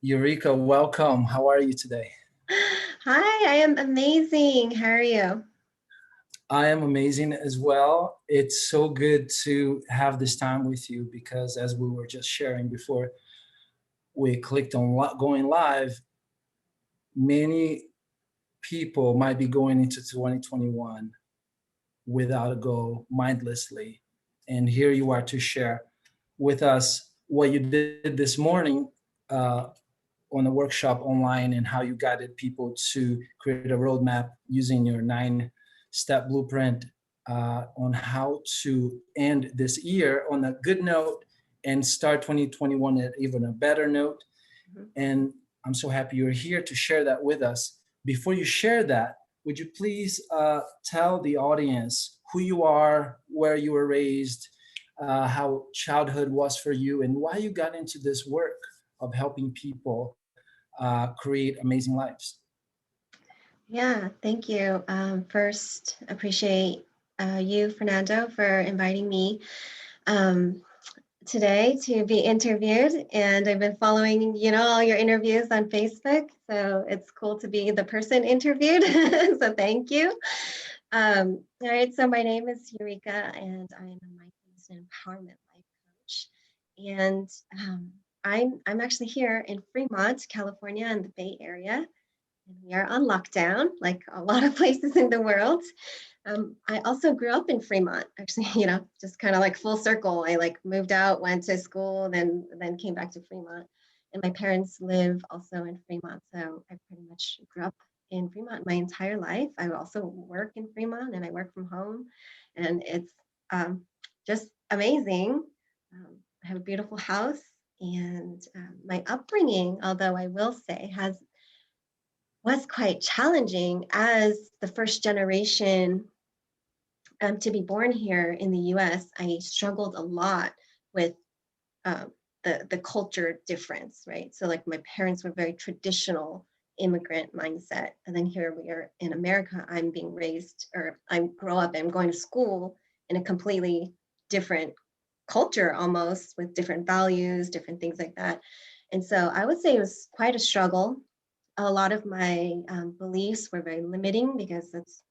Yurika, welcome. How are you today? Hi, I am amazing. How are you? I am amazing as well. It's so good to have this time with you because, as we were just sharing before we clicked on going live, many people might be going into 2021 without a goal, mindlessly. And here you are to share with us what you did this morning uh, on a workshop online and how you guided people to create a roadmap using your 9-step blueprint on how to end this year on a good note and start 2021 at even a better note. Mhm. And I'm so happy you're here to share that with us. Before you share that, would you please tell the audience who you are, where you were raised, how childhood was for you, and why you got into this work of helping people create amazing lives? Yeah, thank you. First, appreciate you, Fernando, for inviting me um, today to be interviewed. And I've been following, all your interviews on Facebook. So it's cool to be the person interviewed. So thank you. All right, so my name is Yurika, and I am a mindfulness and empowerment life coach. And I'm actually here in Fremont, California, in the Bay Area. And we are on lockdown, like a lot of places in the world. I also grew up in Fremont, actually, just kind of like full circle. I like moved out, went to school, then came back to Fremont. And my parents live also in Fremont, so I pretty much grew up in Fremont my entire life. I also work in Fremont and I work from home, and it's um, just amazing. I have a beautiful house, and my upbringing, although I will say, was quite challenging as the first generation to be born here in the US. I struggled a lot with um, the culture difference, right? So like my parents were very traditional immigrant mindset, and then here we are in America. I'm being raised, or I grow up and I'm going to school in a completely different culture, almost with different values, different things like that. And so I would say it was quite a struggle. A lot of my beliefs were very limiting because that's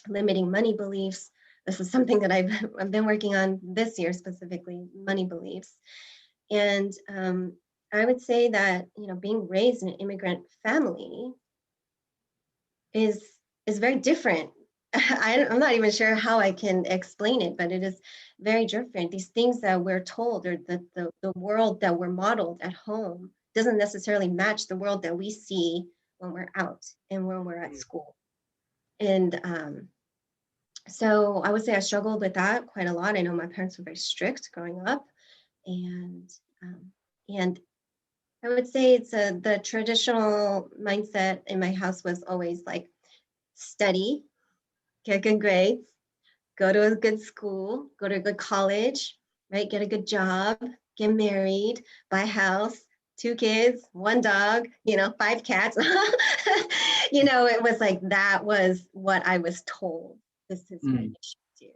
limiting money beliefs. This is something that I've been working on this year, specifically money beliefs. And I would say that, being raised in an immigrant family is is very different. I'm not even sure how I can explain it, but it is very different. These things that we're told, or the world that we're modeled at home, doesn't necessarily match the world that we see when we're out and when we're at school. And so I would say I struggled with that quite a lot. I know my parents were very strict growing up, and um, and I would say the traditional mindset in my house was always like study, get good grades, go to a good school, go to a good college, right? Get a good job, get married, buy a house, 2 kids, 1 dog, 5 cats. It was like that was what I was told. This is what Mm. you should do.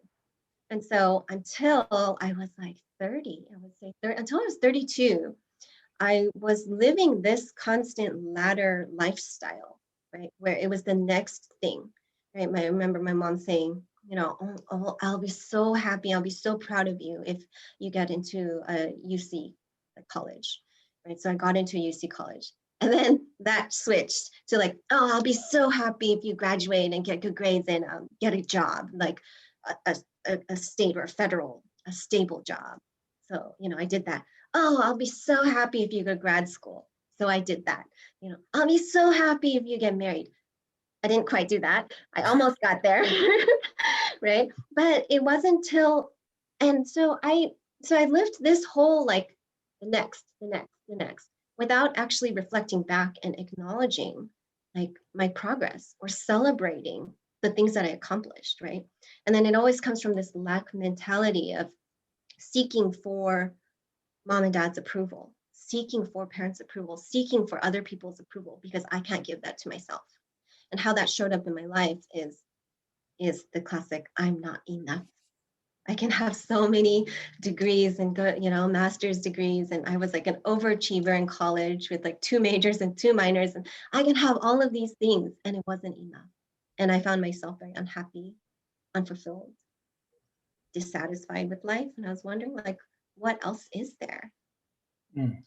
And so until I was like 30, I would say 30, until I was 32, I was living this constant ladder lifestyle, right? Where it was the next thing, right? I remember my mom saying, I'll be so happy, I'll be so proud of you if you get into a UC college, right? So I got into a UC college. And then that switched to like, oh, I'll be so happy if you graduate and get good grades and get a job, like a state or a federal, a stable job. So, I did that. Oh, I'll be so happy if you go to grad school. So I did that. I'll be so happy if you get married. I didn't quite do that. I almost got there, right? But it wasn't till, and so I lived this whole like the next, without actually reflecting back and acknowledging like my progress or celebrating the things that I accomplished, right? And then it always comes from this lack mentality of seeking for mom and dad's approval, seeking for parents' approval, seeking for other people's approval because I can't give that to myself. And how that showed up in my life is the classic I'm not enough I can have so many degrees and good, master's degrees. And I was like an overachiever in college with like 2 majors and 2 minors. And I can have all of these things and it wasn't enough. And I found myself very unhappy, unfulfilled, dissatisfied with life. And I was wondering like, what else is there? Mm.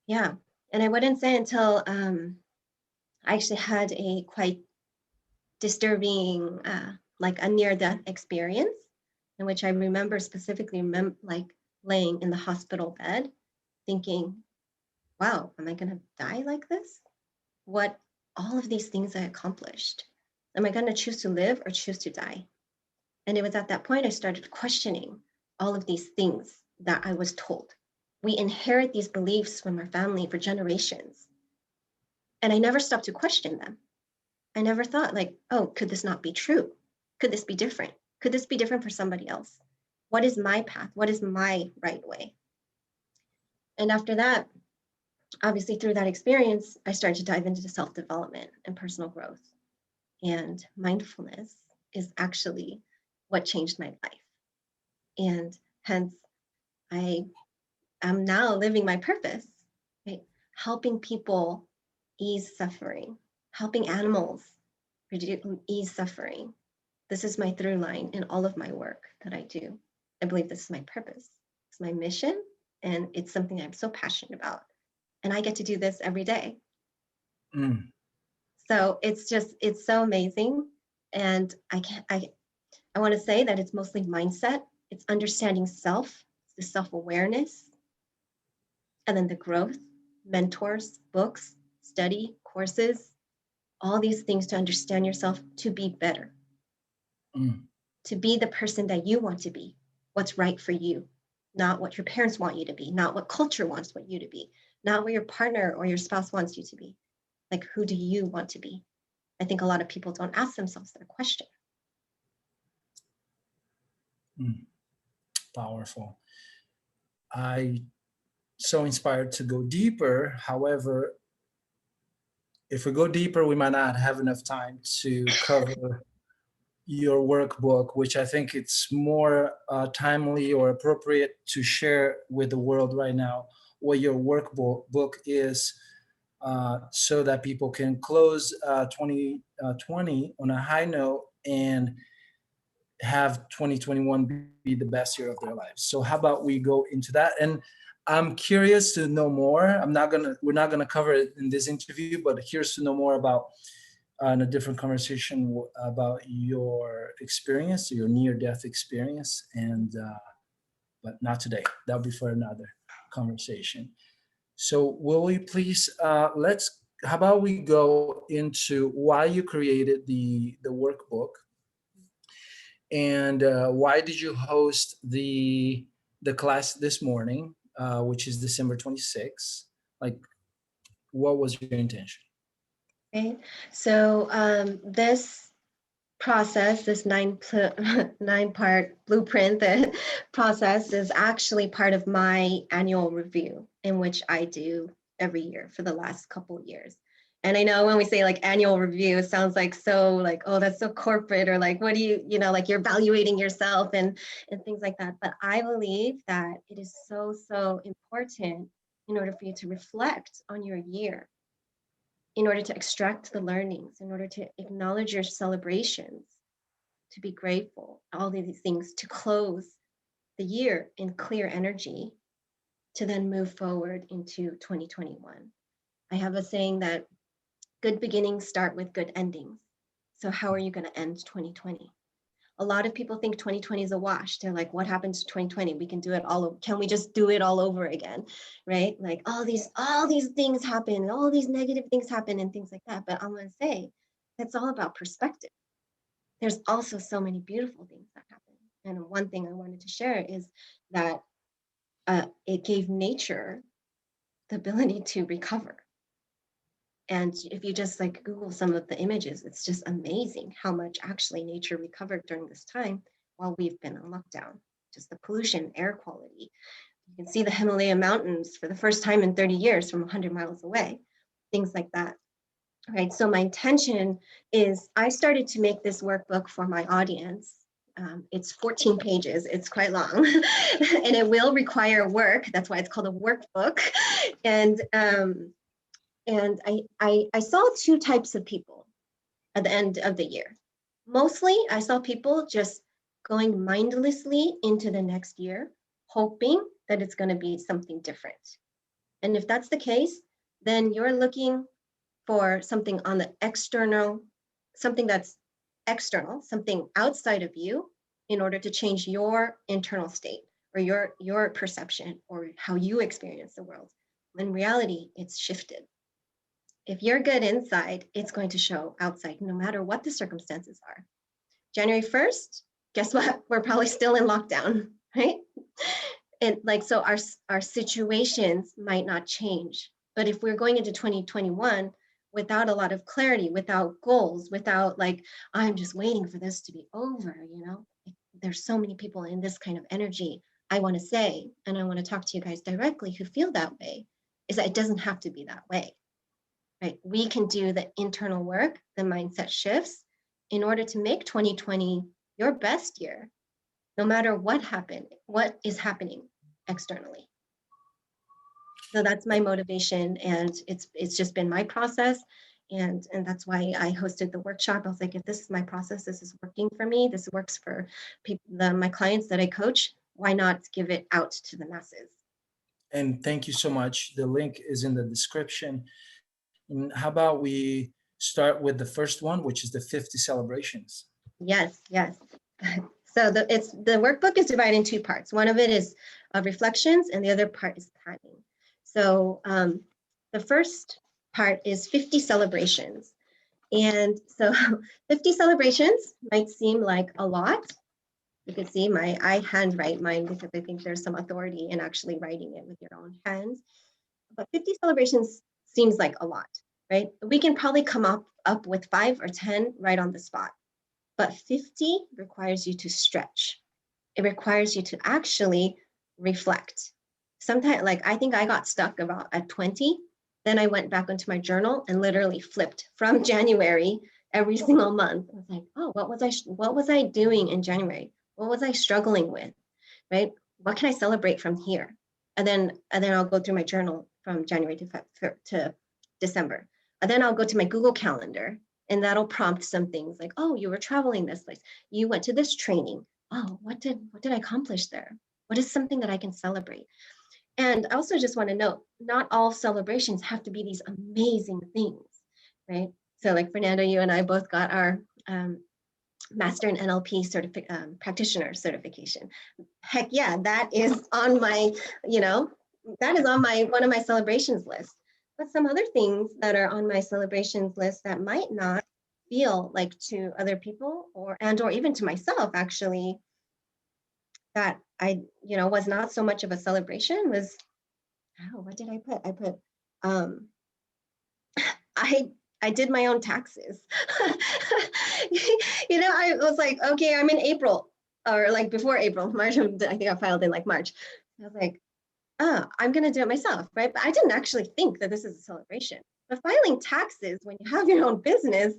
Yeah. And I wouldn't say until I actually had a quite disturbing, like a near-death experience in which I remember specifically like laying in the hospital bed thinking, wow, am I going to die like this? What all of these things I accomplished? Am I going to choose to live or choose to die? And it was at that point I started questioning all of these things that I was told. We inherit these beliefs from our family for generations. And I never stopped to question them. I never thought like, oh, could this not be true? Could this be different? Could this be different for somebody else? What is my path? What is my right way? And after that, obviously through that experience, I started to dive into self-development and personal growth. And mindfulness is actually what changed my life. And hence, I am now living my purpose, right? Helping people ease suffering, helping animals ease suffering. This is my through line in all of my work that I do. I believe this is my purpose. It's my mission, and it's something I'm so passionate about. And I get to do this every day. Mm. So it's so amazing. And I want to say that it's mostly mindset. It's understanding self, the self-awareness, and then the growth, mentors, books, study, courses, all these things to understand yourself to be better, to be the person that you want to be, what's right for you, not what your parents want you to be, not what culture wants you to be, not what your partner or your spouse wants you to be. Like, who do you want to be? I think a lot of people don't ask themselves that question. Mm. Powerful. I so inspired to go deeper. However, if we go deeper, we might not have enough time to cover your workbook, which I think it's more timely or appropriate to share with the world right now what your workbook is, so that people can close 2020 on a high note and have 2021 be the best year of their lives. So how about we go into that? And I'm curious to know more. We're not gonna cover it in this interview, but curious to know more about in a different conversation about your experience, your near-death experience, and but not today. That'll be for another conversation. So will we please how about we go into why you created the workbook, and why did you host the class this morning, which is December 26th? Like, what was your intention? Okay, so this process, this 9-part blueprint that process is actually part of my annual review, in which I do every year for the last couple years. And I know when we say like annual review, it sounds like so like, oh, that's so corporate, or like, what do like you're evaluating yourself and things like that. But I believe that it is so, so important in order for you to reflect on your year, in order to extract the learnings, in order to acknowledge your celebrations, to be grateful, all these things, to close the year in clear energy, to then move forward into 2021. I have a saying that good beginnings start with good endings. So how are you going to end 2020? A lot of people think 2020 is a wash. They're like, what happened to 2020? We can do it all over. Can we just do it all over again? Right? Like all these things happen, all these negative things happen and things like that. But I'm going to say that's all about perspective. There's also so many beautiful things that happen. And one thing I wanted to share is that it gave nature the ability to recover. And if you just like Google some of the images, it's just amazing how much actually nature recovered during this time while we've been on lockdown. Just the pollution, air quality. You can see the Himalaya mountains for the first time in 30 years from 100 miles away, things like that. Right. So my intention is I started to make this workbook for my audience It's 14 pages. It's quite long, and it will require work. That's why it's called a workbook. And I saw two types of people at the end of the year. Mostly, I saw people just going mindlessly into the next year, hoping that it's going to be something different. And if that's the case, then you're looking for something on the external, something that's external, something outside of you in order to change your internal state or your perception or how you experience the world. In reality, it's shifted. If you're good inside, it's going to show outside, no matter what the circumstances are. January 1st, guess what? We're probably still in lockdown, right? And like, so our situations might not change. But if we're going into 2021 without a lot of clarity, without goals, without like, I'm just waiting for this to be over, you know, there's so many people in this kind of energy. I want to say, and I want to talk to you guys directly who feel that way, is that it doesn't have to be that way, right? We can do the internal work, the mindset shifts in order to make 2020 your best year, no matter what is happening externally. So that's my motivation, and it's just been my process, and that's why I hosted the workshop. I was like, if this is my process, this is working for me, this works for my clients that I coach, why not give it out to the masses? And thank you so much. The link is in the description. And how about we start with the first one, which is the 50 celebrations? Yes. So the workbook is divided in two parts. One of it is reflections, and the other part is planning. So the first part is 50 celebrations. And so 50 celebrations might seem like a lot. You can see I handwrite mine because I think there's some authority in actually writing it with your own hands. But 50 celebrations seems like a lot, right? We can probably come up with 5 or 10 right on the spot. But 50 requires you to stretch. It requires you to actually reflect. Sometimes, like, I think I got stuck about at 20. Then I went back into my journal and literally flipped from January every single month. I was like, oh, what was I doing in January? What was I struggling with? Right? What can I celebrate from here? And then I'll go through my journal from January to December. And then I'll go to my Google Calendar, and that'll prompt some things like, oh, you were traveling this place. You went to this training. Oh, what did I accomplish there? What is something that I can celebrate? And I also just want to note, not all celebrations have to be these amazing things, right? So like Fernando, you and I both got our Master in NLP practitioner certification. Heck yeah, that is on my, that is on one of my celebrations list. But some other things that are on my celebrations list that might not feel like to other people or even to myself actually, that I, was not so much of a celebration was, what did I put? I put, I did my own taxes. I was like, okay, I'm in April, or like before April, March, I think I filed in like March. I was like, I'm going to do it myself, right? But I didn't actually think that this is a celebration. But filing taxes when you have your own business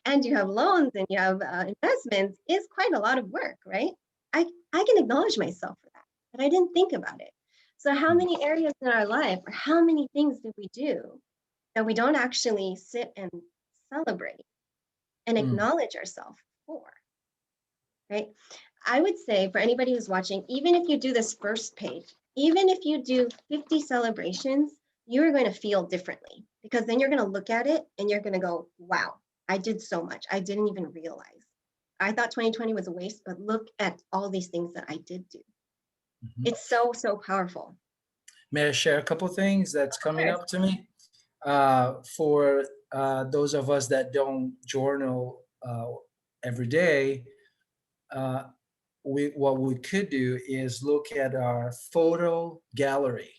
and you have loans and you have investments is quite a lot of work, right? I can acknowledge myself for that, but I didn't think about it. So how many areas in our life, or how many things do we do that we don't actually sit and celebrate and acknowledge ourselves for, right? I would say for anybody who's watching, even if you do this first page, even if you do 50 celebrations, you're going to feel differently, because then you're going to look at it and you're going to go, wow, I did so much. I didn't even realize. I thought 2020 was a waste, but look at all these things that I did do. It's so, so powerful. May I share a couple things that's coming up to me? For those of us that don't journal every day, what we could do is look at our photo gallery.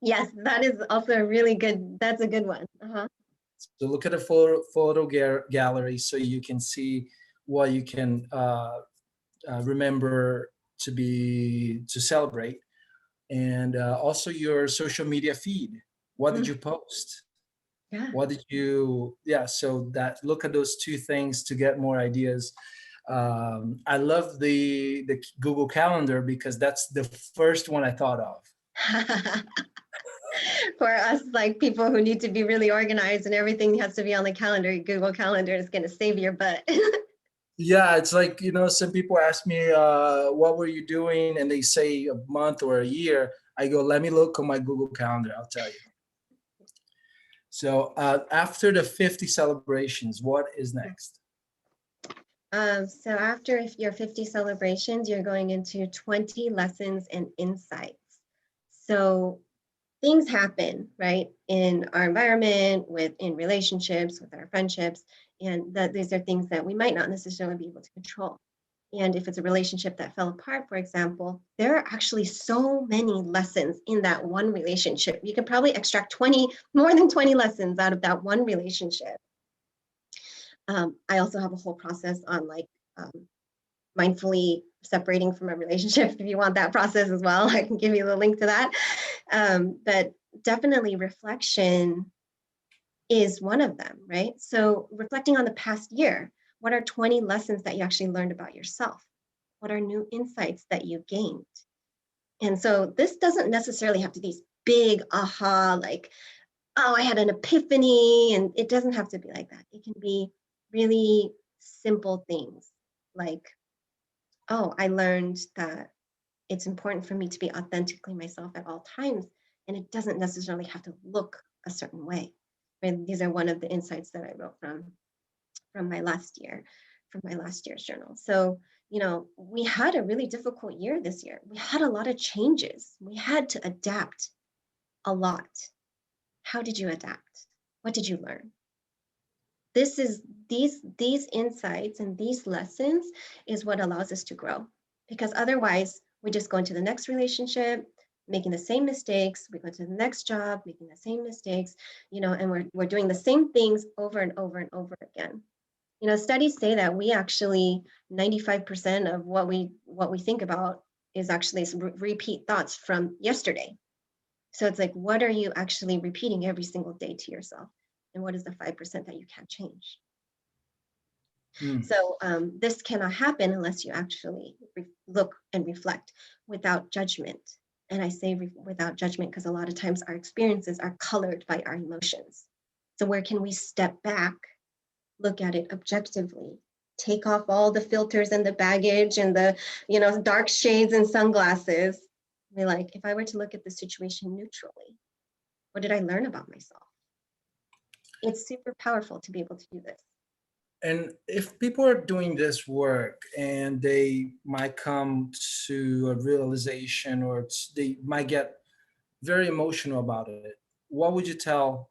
Yes, that is also a really good, that's a good one. So look at a photo gallery so you can see what you can remember to celebrate. And also your social media feed. What did you post? Yeah. What did you, so that, look at those two things to get more ideas. I love the Google Calendar because that's the first one I thought of. For us, like people who need to be really organized and everything has to be on the calendar, Google Calendar is going to save your butt. Yeah, it's like, some people ask me, what were you doing? And they say a month or a year. I go, let me look on my Google Calendar. I'll tell you. So after the 50 celebrations, what is next? So after your 50 celebrations, you're going into 20 lessons and insights. So things happen, right, in our environment, in relationships, with our friendships, and that these are things that we might not necessarily be able to control. And if it's a relationship that fell apart, for example, there are actually so many lessons in that one relationship. You could probably extract more than 20 lessons out of that one relationship. I also have a whole process on mindfully separating from a relationship. If you want that process as well, I can give you the link to that. But definitely reflection is one of them, right? So reflecting on the past year, what are 20 lessons that you actually learned about yourself? What are new insights that you gained? And so this doesn't necessarily have to be these big aha, like, oh, I had an epiphany, and it doesn't have to be like that. It can be really simple things like, oh, I learned that it's important for me to be authentically myself at all times, and it doesn't necessarily have to look a certain way. And these are one of the insights that I wrote from my last year's journal. So, we had a really difficult year this year. We had a lot of changes. We had to adapt a lot. How did you adapt? What did you learn? These insights and these lessons is what allows us to grow, because otherwise we just go into the next relationship making the same mistakes. We go to the next job making the same mistakes, and we're doing the same things over and over and over again. Studies say that we actually 95% of what we think about is actually repeat thoughts from yesterday. So it's like, what are you actually repeating every single day to yourself? And what is the 5% that you can't change? So this cannot happen unless you actually look and reflect without judgment. And I say without judgment because a lot of times our experiences are colored by our emotions. So where can we step back, look at it objectively, take off all the filters and the baggage and the dark shades and sunglasses? Be like, if I were to look at the situation neutrally, what did I learn about myself? It's super powerful to be able to do this. And if people are doing this work and they might come to a realization, or they might get very emotional about it, what would you tell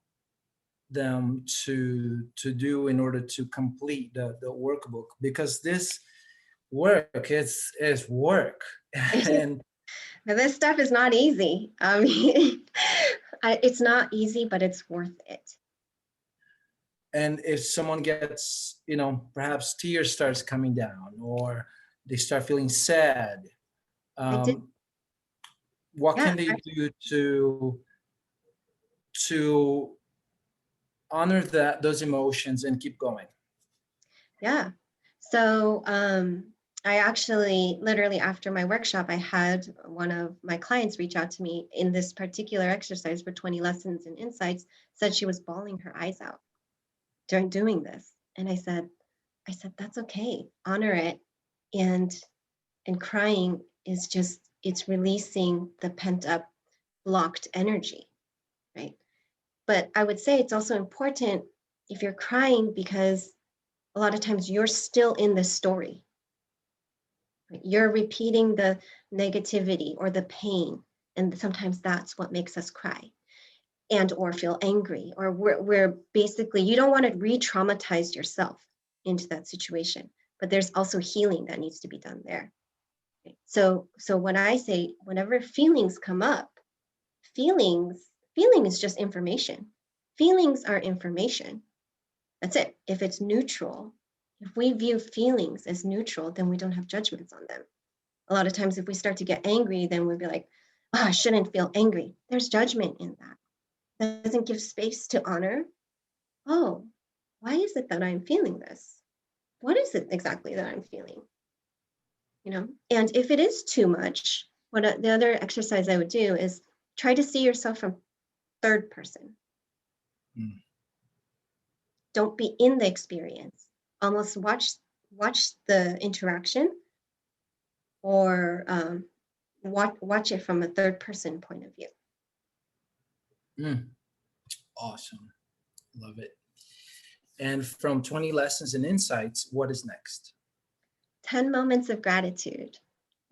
them to do in order to complete the workbook? Because this work is work. And This stuff is not easy. I mean, it's not easy, but it's worth it. and if someone gets, perhaps tears starts coming down, or they start feeling sad, I did, what yeah, can they do to honor those emotions and keep going? yeah. So I actually, literally after my workshop, I had one of my clients reach out to me in this particular exercise for 20 lessons and insights, said she was bawling her eyes out during doing this. And I said, that's okay, honor it. And crying is just, it's releasing the pent up blocked energy, right? But I would say it's also important if you're crying, because a lot of times you're still in the story. Right? You're repeating the negativity or the pain, and sometimes that's what makes us cry and or feel angry, or we're basically, you don't want to re-traumatize yourself into that situation, but there's also healing that needs to be done there. So when I say, whenever feelings come up, feeling is just information. Feelings are information. That's it. If it's neutral, if we view feelings as neutral, then we don't have judgments on them. A lot of times if we start to get angry, then we'll be like, oh, I shouldn't feel angry. There's judgment in that. That doesn't give space to honor. Oh, why is it that I'm feeling this? what is it exactly that I'm feeling? And if it is too much, the other exercise I would do is try to see yourself from third person. Mm. Don't be in the experience. Almost watch the interaction, or watch it from a third person point of view. Awesome. Love it. And from 20 lessons and insights, what is next? 10 moments of gratitude.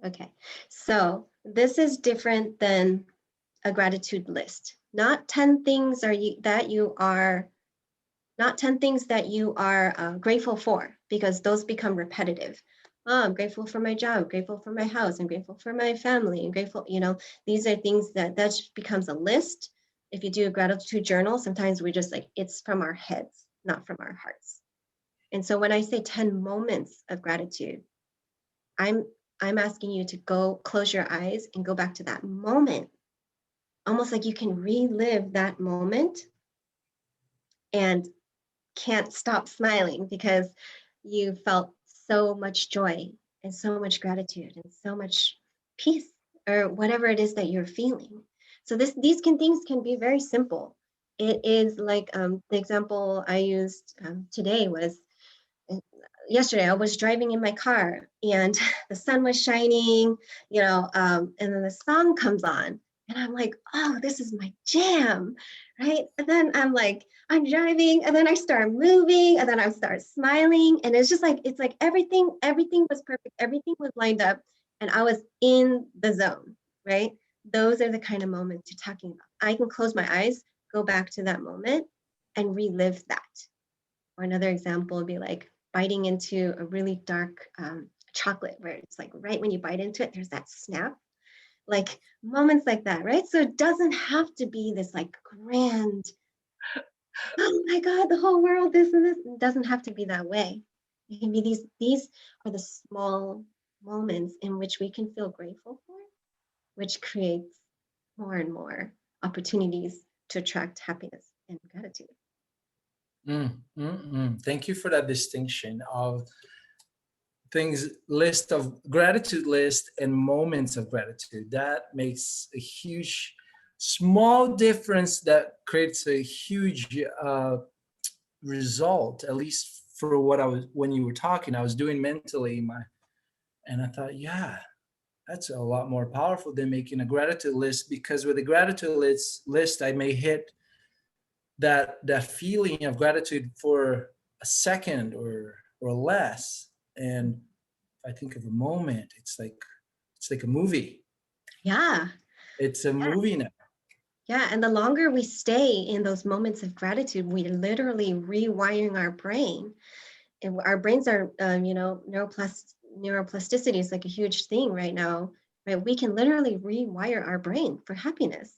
Okay, so this is different than a gratitude list. Not 10 things that you are grateful for, because those become repetitive. Oh, I'm grateful for my job, grateful for my house, I'm grateful for my family, I'm grateful, these are things that just becomes a list. If you do a gratitude journal, sometimes we just like, it's from our heads, not from our hearts. And so when I say 10 moments of gratitude, I'm asking you to go close your eyes and go back to that moment, almost like you can relive that moment and can't stop smiling because you felt so much joy and so much gratitude and so much peace, or whatever it is that you're feeling. So these things can be very simple. It is like the example I used today was, yesterday I was driving in my car and the sun was shining, and then the song comes on and I'm like, oh, this is my jam, right? And then I'm driving and then I start moving and then I start smiling, and it's like everything was perfect, everything was lined up, and I was in the zone, right? Those are the kind of moments you're talking about. I can close my eyes, go back to that moment and relive that. Or another example would be like biting into a really dark chocolate, where it's like right when you bite into it, there's that snap, like moments like that, right? So it doesn't have to be this like grand, oh my God, the whole world, this and this. It doesn't have to be that way. It can be these are the small moments in which we can feel grateful for, which creates more and more opportunities to attract happiness and gratitude. Thank you for that distinction of things, list of gratitude list and moments of gratitude. That makes a huge, small difference that creates a huge result, at least for what I was, when you were talking, I was doing mentally and I thought, yeah, that's a lot more powerful than making a gratitude list, because with a gratitude list, I may hit that feeling of gratitude for a second or less. And if I think of a moment, it's like a movie. Yeah. It's a movie now. Yeah, and the longer we stay in those moments of gratitude, we're literally rewiring our brain. And our brains are, neuroplasticity is like a huge thing right now, right? We can literally rewire our brain for happiness.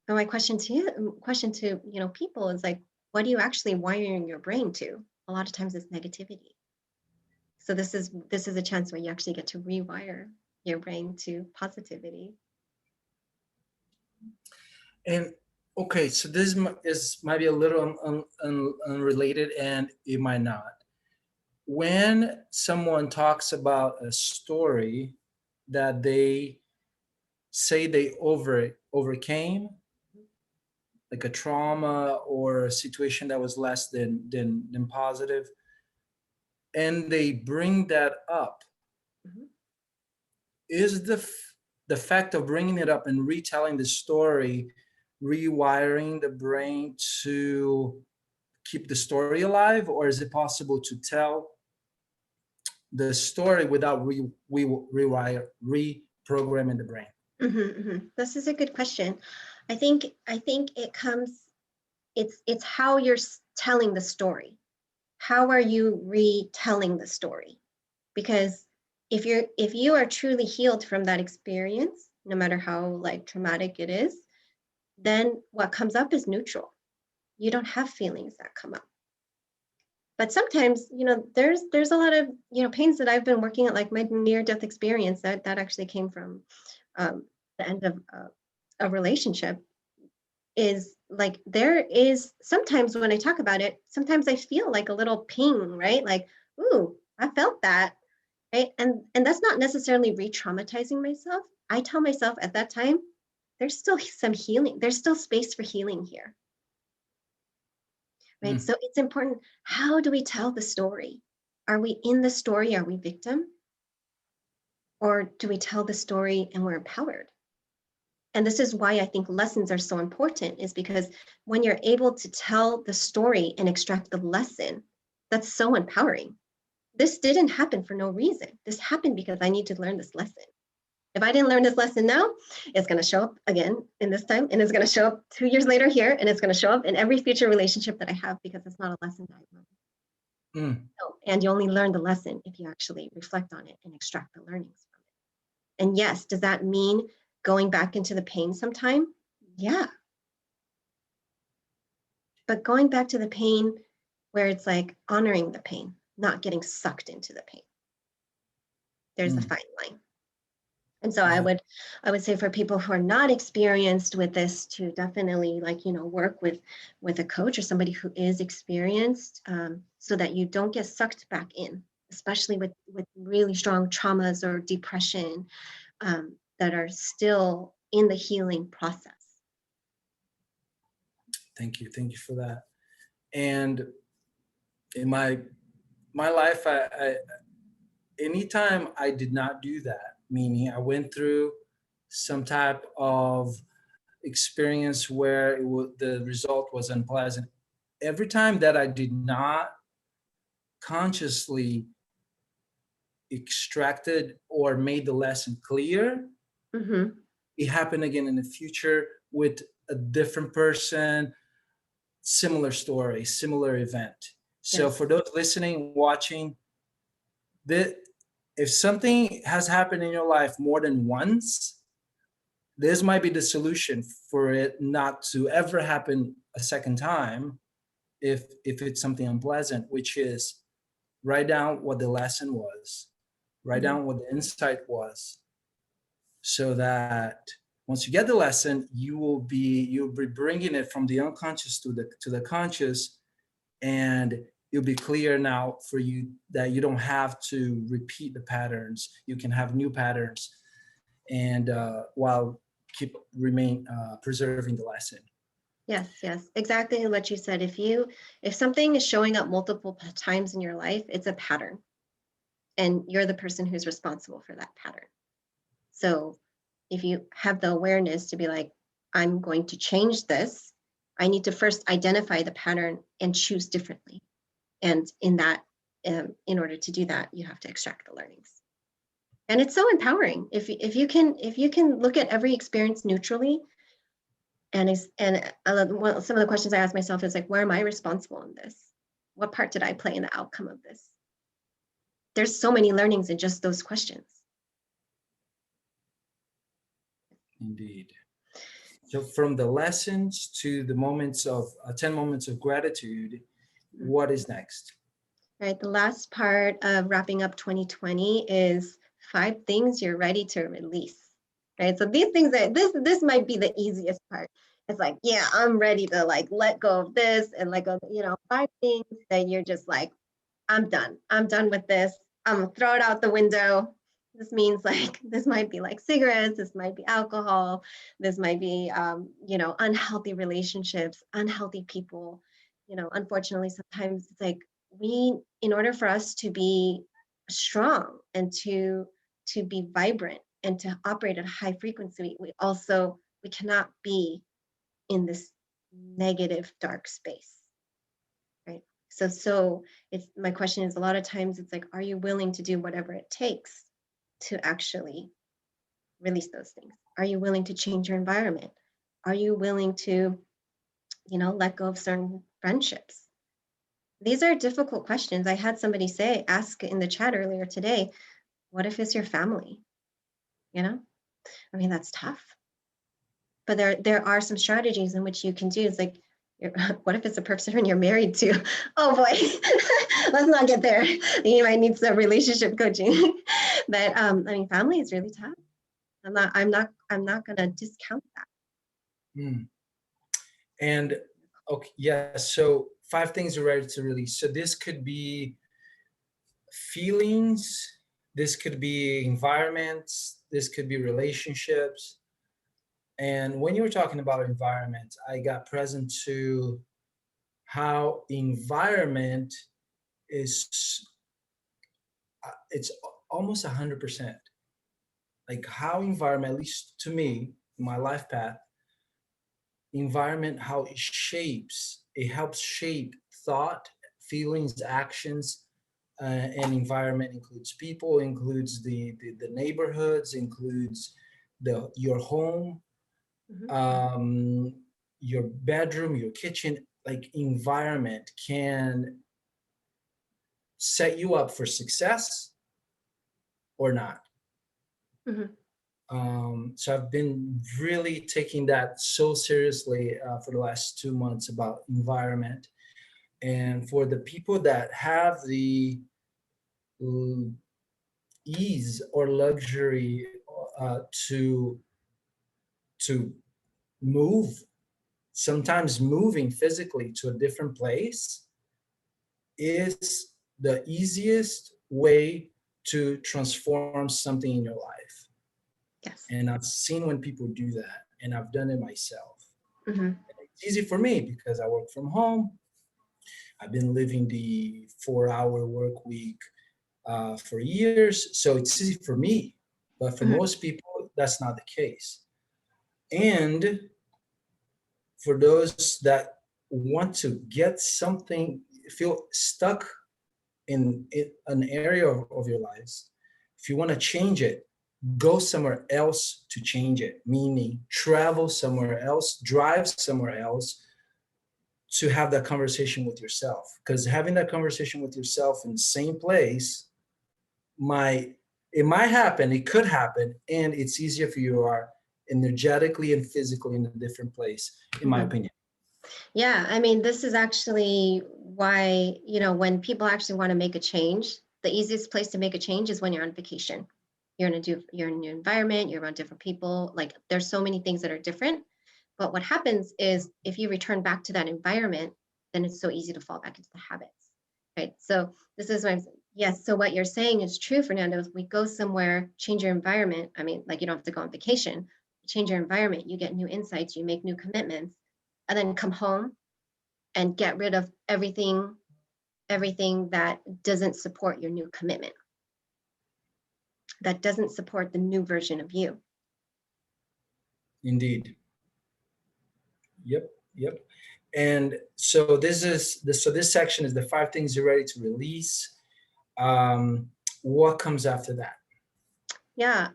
And my question to people is like, what are you actually wiring your brain to? A lot of times it's negativity. So this is a chance where you actually get to rewire your brain to positivity. And okay, so this might be a little unrelated, and it might not. When someone talks about a story that they say they overcame, like a trauma or a situation that was less than positive, and they bring that up, Mhm. is the fact of bringing it up and retelling the story rewiring the brain to keep the story alive, or is it possible to tell the story without reprogramming the brain? This is a good question. I think it comes. It's how you're telling the story. How are you retelling the story? Because if you are truly healed from that experience, no matter how like traumatic it is, then what comes up is neutral. You don't have feelings that come up. But sometimes, there's a lot of pains that I've been working at, like my near-death experience that actually came from the end of a relationship, is like there is sometimes when I talk about it, sometimes I feel like a little ping, right? Like, ooh, I felt that, right? And that's not necessarily re-traumatizing myself. I tell myself at that time, there's still some healing. There's still space for healing here, right? So it's important. How do we tell the story? Are we in the story? Are we victim? Or do we tell the story and we're empowered? And this is why I think lessons are so important, is because when you're able to tell the story and extract the lesson, that's so empowering. This didn't happen for no reason. This happened because I need to learn this lesson. If I didn't learn this lesson now, it's going to show up again in this time, and it's going to show up 2 years later here, and it's going to show up in every future relationship that I have, because it's not a lesson that I learned. So, and you only learn the lesson if you actually reflect on it and extract the learnings from it. And yes, does that mean going back into the pain sometime? Yeah. But going back to the pain where it's like honoring the pain, not getting sucked into the pain. There's a fine line. And so I would say for people who are not experienced with this, to definitely, like, work with a coach or somebody who is experienced, so that you don't get sucked back in, especially with really strong traumas or depression, that are still in the healing process. Thank you for that. And in my life, I anytime I did not do that, meaning I went through some type of experience where the result was unpleasant, every time that I did not consciously extracted or made the lesson clear, it happened again in the future with a different person, similar story, similar event. So for those listening, watching, if something has happened in your life more than once, this might be the solution for it not to ever happen a second time. If it's something unpleasant, which is write down what the lesson was, write down what the insight was, so that once you get the lesson, you'll be bringing it from the unconscious to the conscious, and it'll be clear now for you that you don't have to repeat the patterns. You can have new patterns, and while preserving the lesson. Yes, exactly what you said. If something is showing up multiple times in your life, it's a pattern, and you're the person who's responsible for that pattern. So if you have the awareness to be like, I'm going to change this, I need to first identify the pattern and choose differently. And in order to do that, you have to extract the learnings. And it's so empowering if you can look at every experience neutrally. And some of the questions I ask myself is like, where am I responsible in this? What part did I play in the outcome of this? There's so many learnings in just those questions. Indeed. So from the lessons to the moments of 10 moments of gratitude, what is next? Right. The last part of wrapping up 2020 is 5 things you're ready to release. Right. So these things this might be the easiest part. It's like, yeah, I'm ready to like let go of this and let go, 5 things that you're just like, I'm done. I'm done with this. I'm gonna throw it out the window. This means like, this might be like cigarettes, this might be alcohol, this might be, unhealthy relationships, unhealthy people. Unfortunately, sometimes it's like in order for us to be strong and to be vibrant and to operate at a high frequency, we cannot be in this negative, dark space. Right. So my question is, a lot of times it's like, are you willing to do whatever it takes to actually release those things? Are you willing to change your environment? Are you willing to, let go of certain friendships? These are difficult questions. I had somebody ask in the chat earlier today, what if it's your family? That's tough. But there are some strategies in which you can do. It's like, what if it's a person you're married to? Oh boy, let's not get there. You might need some relationship coaching. But family is really tough. I'm not going to discount that. And okay, yeah, so 5 things you're ready to release. So this could be feelings, this could be environments, this could be relationships. And when you were talking about environment, I got present to how environment is, it's almost 100%. Like how environment, at least to me, my life path, environment, how it shapes, it helps shape thought, feelings, actions. And environment includes people, includes the neighborhoods, includes your home, Mhm. um, your bedroom, your kitchen. Like environment can set you up for success or not. Mhm. So I've been really taking that so seriously for the last 2 months about environment. And for the people that have the ease or luxury uh, to to move, sometimes moving physically to a different place is the easiest way to transform something in your life. Yes. And I've seen when people do that, and I've done it myself. Mhm. It's easy for me because I work from home. I've been living the 4-hour work week for years, so it's easy for me. But for Mhm. most people, that's not the case. And for those that want to get something, feel stuck in an area of your lives, if you want to change it, go somewhere else to change it, meaning travel somewhere else, drive somewhere else to have that conversation with yourself. Because having that conversation with yourself in the same place might, it might happen, it could happen, and it's easier for you are energetically and physically in a different place, in my Mhm. opinion. Yeah, I mean, this is actually why, when people actually want to make a change, the easiest place to make a change is when you're on vacation. You're in a new environment, you're around different people. Like there's so many things that are different. But what happens is if you return back to that environment, then it's so easy to fall back into the habits. Right. So this is what I'm saying. Yes. So what you're saying is true, Fernando. If we go somewhere, change your environment. I mean, like you don't have to go on vacation, change your environment, you get new insights, you make new commitments, and then come home and get rid of everything that doesn't support your new commitment, that doesn't support the new version of you. Indeed. Yep. Yep. And so this section is the 5 things you're ready to release. What comes after that? Yeah.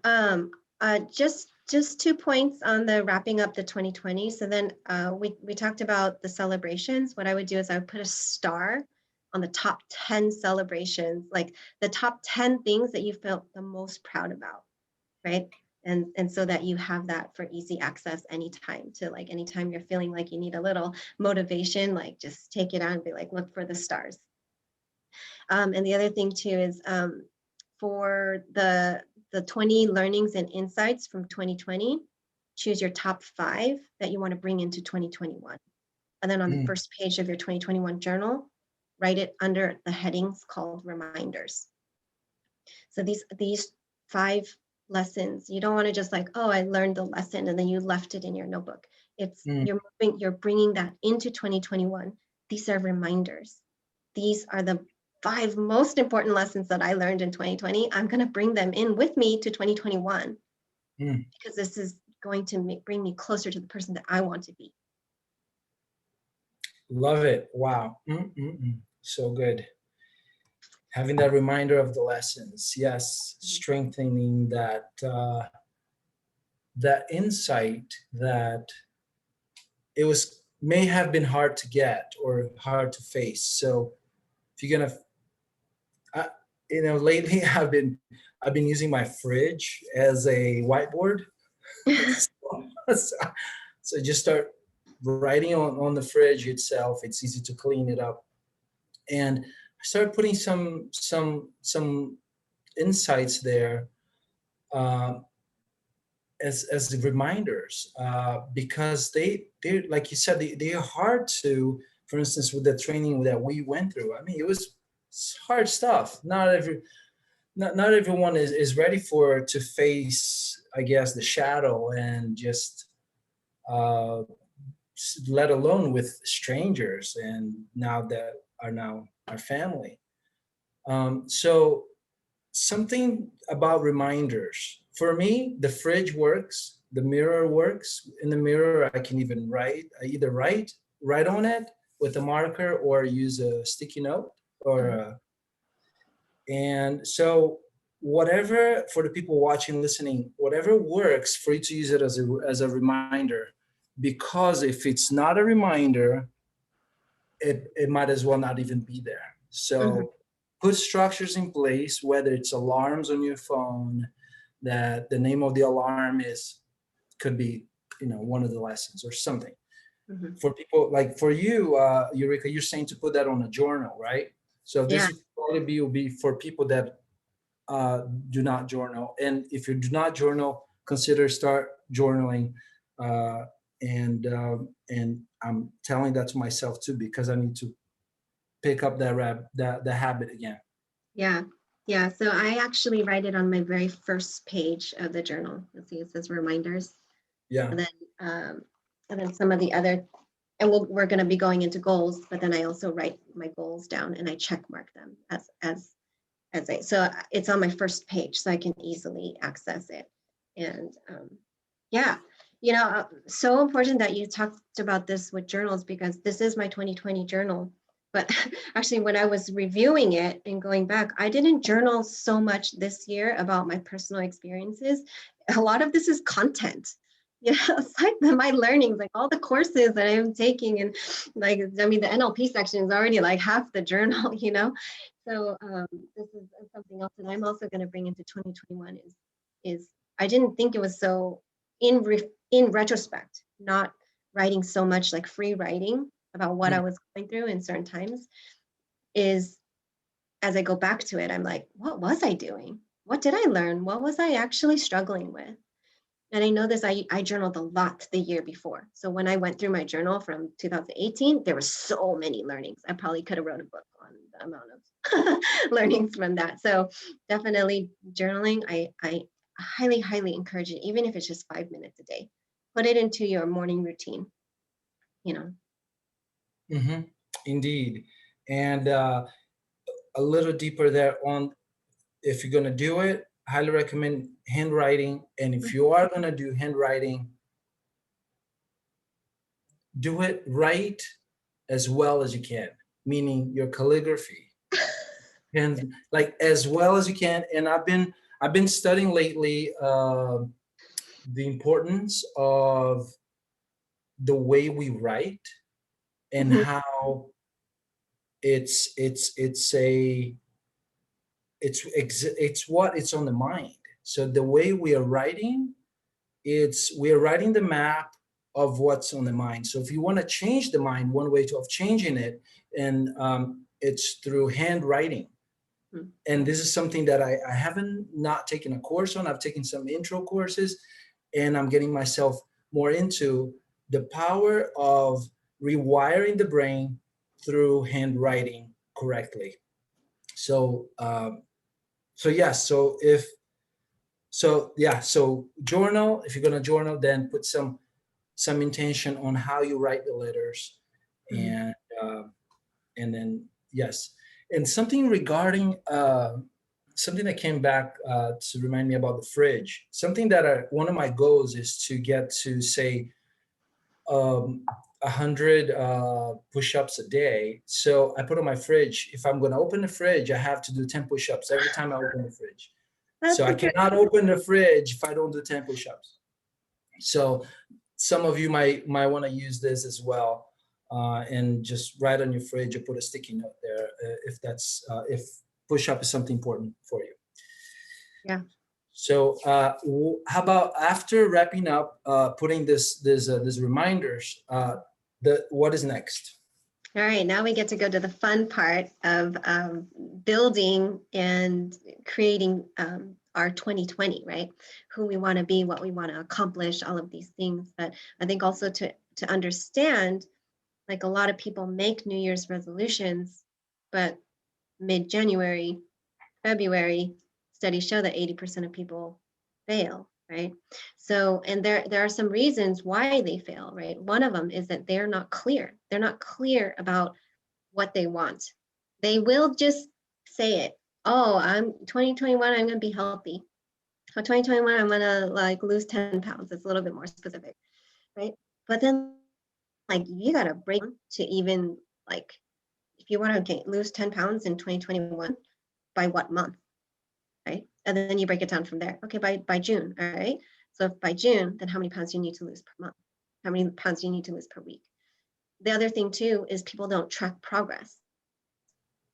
Just 2 points on the wrapping up the 2020. So then we talked about the celebrations. What I would do is I would put a star on the top 10 celebrations, like the top 10 things that you felt the most proud about, right? And so that you have that for easy access anytime, to like anytime you're feeling like you need a little motivation, like just take it out and be like, look for the stars. And the other thing too is for the 20 learnings and insights from 2020, choose your top 5 that you want to bring into 2021. And then on the Mm, first page of your 2021 journal, write it under the headings called reminders. So these 5 lessons, you don't want to just like, oh, I learned the lesson and then you left it in your notebook. It's mm. you're bringing that into 2021. These are reminders. These are the 5 most important lessons that I learned in 2020. I'm going to bring them in with me to 2021 Mm. because this is going to bring me closer to the person that I want to be. Love it. Wow. So good. Having that reminder of the lessons. Yes. Mhm. Strengthening that insight that it was may have been hard to get or hard to face. So if you're gonna, I, lately I've been using my fridge as a whiteboard. so, so just start writing on the fridge itself. It's easy to clean it up, and I started putting some insights there. Um, as the reminders, because they like you said, they are hard to, for instance, with the training that we went through. I mean, it was hard stuff. Not everyone is ready to face, I guess, the shadow and just uh, let alone with strangers, and now that are now our family. So something about reminders. For me, the fridge works, the mirror works. In the mirror, I can even either write on it with a marker or use a sticky note or and so whatever, for the people watching, listening, whatever works for you to use it as a reminder, because if it's not a reminder, it might as well not even be there. Mhm. So put structures in place, whether it's alarms on your phone, that the name of the alarm could be, one of the lessons or something. Mhm. For people like for you, Yurika, you're saying to put that on a journal, right? So this Yeah. would probably will be for people that do not journal. And if you do not journal, consider start journaling. Uh, and I'm telling that to myself too, because I need to pick up the habit again. Yeah. Yeah. So I actually write it on my very first page of the journal. You'll see it says reminders. Yeah. And then um, and then some of the other, and we're going to be going into goals, but then I also write my goals down and I check mark them as I, so it's on my first page so I can easily access it. And yeah, so important that you talked about this with journals, because this is my 2020 journal. But actually, when I was reviewing it and going back, I didn't journal so much this year about my personal experiences. A lot of this is content. It's like my learnings, like all the courses that I'm taking, and like, I mean, the NLP section is already like half the journal, So this is something else that I'm also going to bring into 2021 is I didn't think it was so in retrospect, not writing so much like free writing about what I was going through in certain times, is as I go back to it, I'm like, what was I doing? What did I learn? What was I actually struggling with? And I know this, I journaled a lot the year before. So when I went through my journal from 2018, there were so many learnings. I probably could have wrote a book on the amount of learnings from that. So definitely journaling, I highly, highly encourage it, even if it's just 5 minutes a day. Put it into your morning routine, you know. Mm-hmm. Indeed. And a little deeper there on, if you're going to do it, highly recommend handwriting. And if you are going to do handwriting, do it right as well as you can, meaning your calligraphy, and like as well as you can. And I've been studying lately the importance of the way we write and Mhm. how it's a it's on the mind. So the way we are writing, we are writing the map of what's on the mind. So if you want to change the mind, one way of changing it, and it's through handwriting. Mhm. And this is something that I haven't not taken a course on. I've taken some intro courses, and I'm getting myself more into the power of rewiring the brain through handwriting correctly. So so yes, so journal. If you're gonna journal, then put some intention on how you write the letters, Mhm. and uh, and then yes, and something regarding something that came back to remind me about the fridge. Something that one of my goals is to get to say 100 push-ups a day. So I put on my fridge. If I'm going to open the fridge, I have to do 10 push-ups every time I open the fridge. So That's I a good. cannot open the fridge if I don't do 10 push-ups. So some of you might want to use this as well, and just write on your fridge or put a sticky note there if push-up is something important for you. Yeah. So how about after wrapping up, putting this reminders, what is next? All right, now we get to go to the fun part of building and creating our 2020, right? Who we want to be, what we want to accomplish, all of these things. But I think also to understand, like a lot of people make New Year's resolutions, but mid-January, February, studies show that 80% of people fail, right? So, and there are some reasons why they fail, right? One of them is that they're not clear. They're not clear about what they want. They will just say it. Oh, I'm 2021, I'm going to be healthy. Oh, 2021, I'm going to like lose 10 pounds. It's a little bit more specific, right? But then like you got to break to even like, if you want to lose 10 pounds in 2021, by what month, right? And then you break it down from there. Okay, by June, all right? So if by June, then how many pounds do you need to lose per month? How many pounds do you need to lose per week? The other thing too is people don't track progress.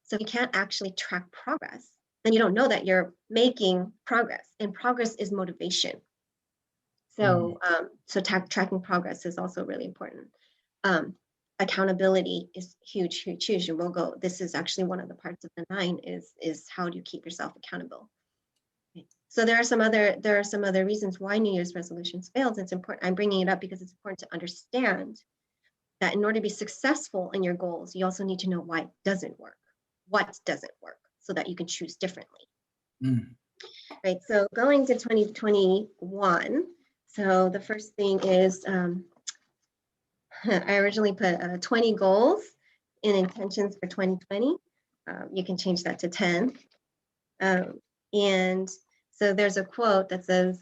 So if you can't actually track progress, then you don't know that you're making progress, and progress is motivation. So, tracking progress is also really important. Accountability is huge, huge, huge. And we'll go, this is actually one of the parts of the 9 is how do you keep yourself accountable? So there are some other reasons why New Year's resolutions fails. It's important. I'm bringing it up because it's important to understand that in order to be successful in your goals, you also need to know why it doesn't work. What doesn't work, so that you can choose differently. Right. So going to 2021. So the first thing is I originally put 20 goals and intentions for 2020. You can change that to 10. And so there's a quote that says,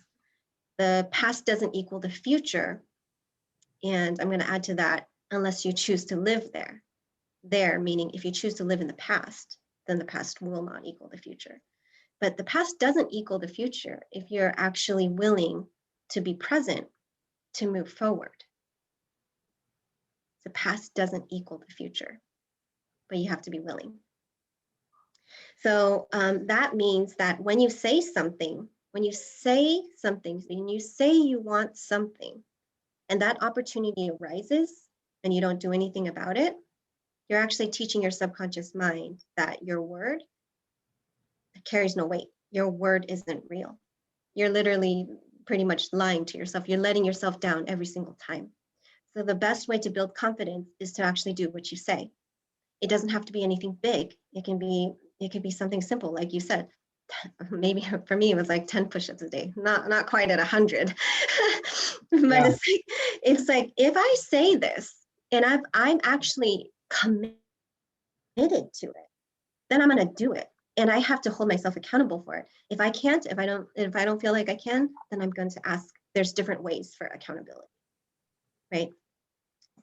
the past doesn't equal the future. And I'm going to add to that, unless you choose to live there. There, meaning if you choose to live in the past, then the past will not equal the future. But the past doesn't equal the future if you're actually willing to be present to move forward. The past doesn't equal the future, but you have to be willing. So that means that when you say something, when you say you want something, and that opportunity arises and you don't do anything about it, you're actually teaching your subconscious mind that your word carries no weight. Your word isn't real. You're literally pretty much lying to yourself. You're letting yourself down every single time. So the best way to build confidence is to actually do what you say. It doesn't have to be anything big. It can be something simple, like you said. Maybe for me it was like 10 push-ups a day, not quite at 100. But yeah. It's like if I say this and I'm actually committed to it, then I'm going to do it. And I have to hold myself accountable for it. If I can't, if I don't feel like I can, then I'm going to ask. There's different ways for accountability, right?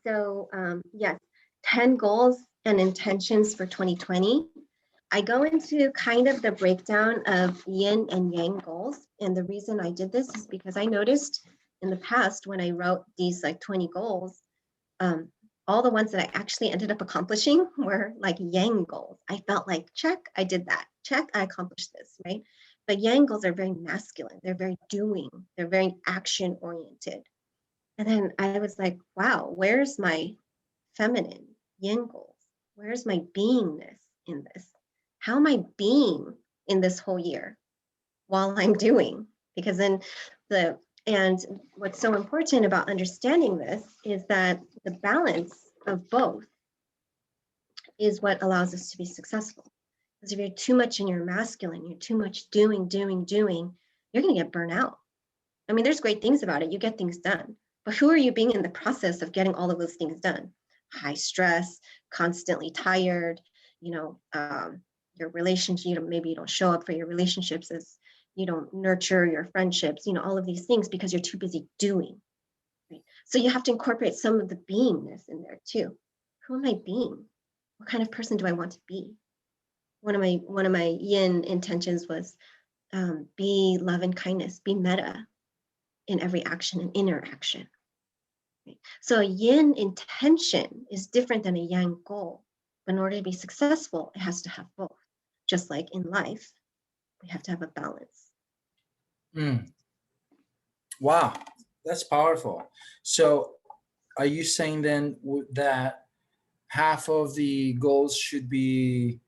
So yes, 10 goals and intentions for 2020. I go into kind of the breakdown of yin and yang goals. And the reason I did this is because I noticed in the past when I wrote these like 20 goals, all the ones that I actually ended up accomplishing were like yang goals. I felt like, check, I did that. Check, I accomplished this, right? But yang goals are very masculine. They're very doing. They're very action oriented. And then I was like, wow, where's my feminine yin goals? Where's my beingness in this? How am I being in this whole year while I'm doing? Because then and what's so important about understanding this is that the balance of both is what allows us to be successful. Because if you're too much in your masculine, you're too much doing, you're going to get burnt out. I mean, there's great things about it. You get things done. But who are you being in the process of getting all of those things done? High stress, constantly tired, your relationship, maybe you don't show up for your relationships, as you don't nurture your friendships, all of these things because you're too busy doing. Right? So you have to incorporate some of the beingness in there too. Who am I being? What kind of person do I want to be? One of my yin intentions was be love and kindness, be meta in every action and interaction. Right? So a yin intention is different than a yang goal. But in order to be successful, it has to have both. Just like in life, we have to have a balance. Wow, that's powerful. So are you saying then that half of the goals should be,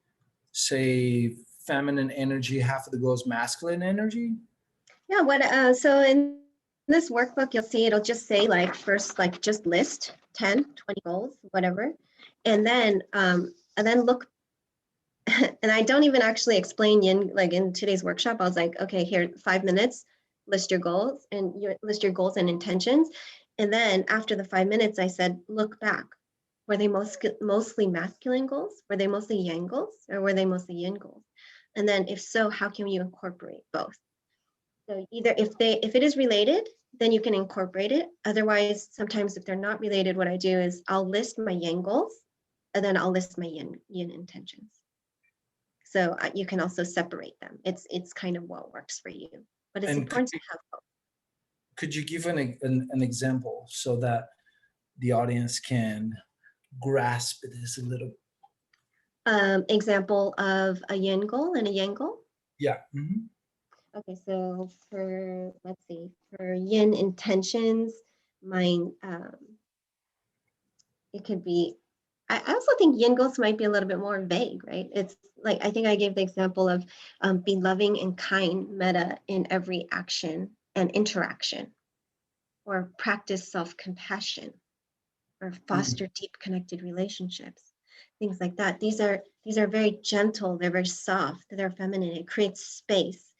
say, feminine energy, half of the goal is masculine energy? Yeah, so in this workbook, you'll see it'll just say like first, like just list 10, 20 goals, whatever. And then look, and I don't even actually explain yin, like in today's workshop, I was like, okay, here, 5 minutes, list your goals and intentions. And then after the 5 minutes, I said, look back. Were they mostly masculine goals? Were they mostly yang goals? Or were they mostly yin goals? And then if so, how can you incorporate both? So either if it is related, then you can incorporate it. Otherwise, sometimes if they're not related, what I do is I'll list my yang goals and then I'll list my yin intentions. So you can also separate them. It's kind of what works for you, but it's important to have both. Could you give an example so that the audience can grasp this a little? Example of a yin goal and a yang goal? Yeah. Mm-hmm. Okay, so let's see, for yin intentions, mine, it could be, I also think yin goals might be a little bit more vague, right? It's like, I think I gave the example of be loving and kind meta in every action and interaction, or practice self-compassion, or foster deep connected relationships, things like that. These are very gentle, they're very soft, they're feminine. It creates space.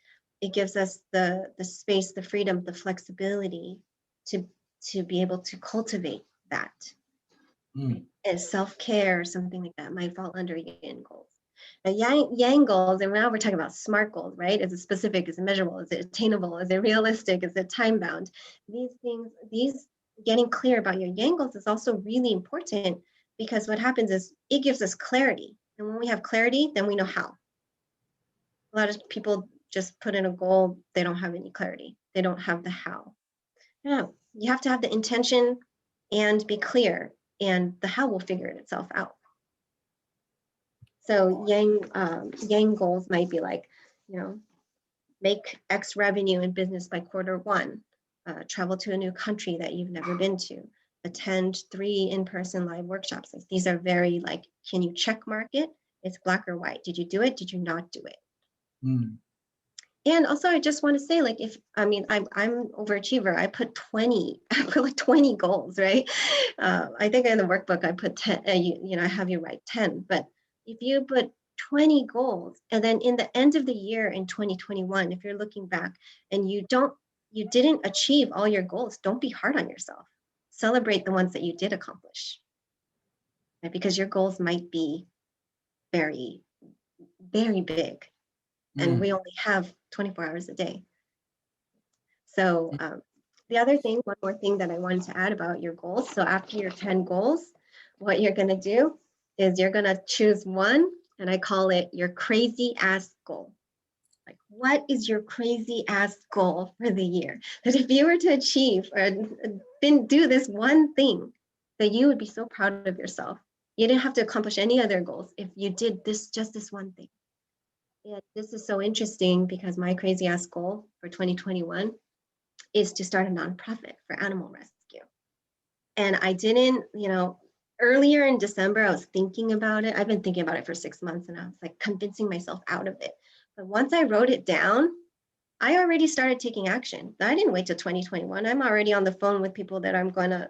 It gives us the space, the freedom, the flexibility to be able to cultivate that. As self-care or something like that might fall under yin goals. Now, yang goals, and now we're talking about SMART goals, right? Is it specific? Is it measurable? Is it attainable? Is it realistic? Is it time bound? These getting clear about your yang goals is also really important, because what happens is it gives us clarity. And when we have clarity, then we know how. A lot of people just put in a goal, they don't have any clarity. They don't have the how. No, you have to have the intention and be clear, and the how will figure it itself out. So yang goals might be like, make X revenue in business by Q1, travel to a new country that you've never been to, attend 3 in-person live workshops. These are very like, can you check mark it? It's black or white. Did you do it? Did you not do it? And also, I just want to say, like, I'm overachiever. I put like 20 goals, right? I think in the workbook I put 10. I have you write 10. But if you put 20 goals, and then in the end of the year in 2021, if you're looking back and you didn't achieve all your goals, don't be hard on yourself. Celebrate the ones that you did accomplish, right? Because your goals might be very, very big. And we only have 24 hours a day. So one more thing that I wanted to add about your goals. So after your 10 goals, what you're going to do is you're going to choose one, and I call it your crazy ass goal. Like, what is your crazy ass goal for the year? That if you were to achieve or do this one thing, that you would be so proud of yourself. You didn't have to accomplish any other goals if you did just this one thing. Yeah, this is so interesting, because my crazy ass goal for 2021 is to start a nonprofit for animal rescue. And I didn't, earlier in December, I was thinking about it. I've been thinking about it for 6 months, and I was like convincing myself out of it. But once I wrote it down, I already started taking action. I didn't wait till 2021. I'm already on the phone with people that I'm gonna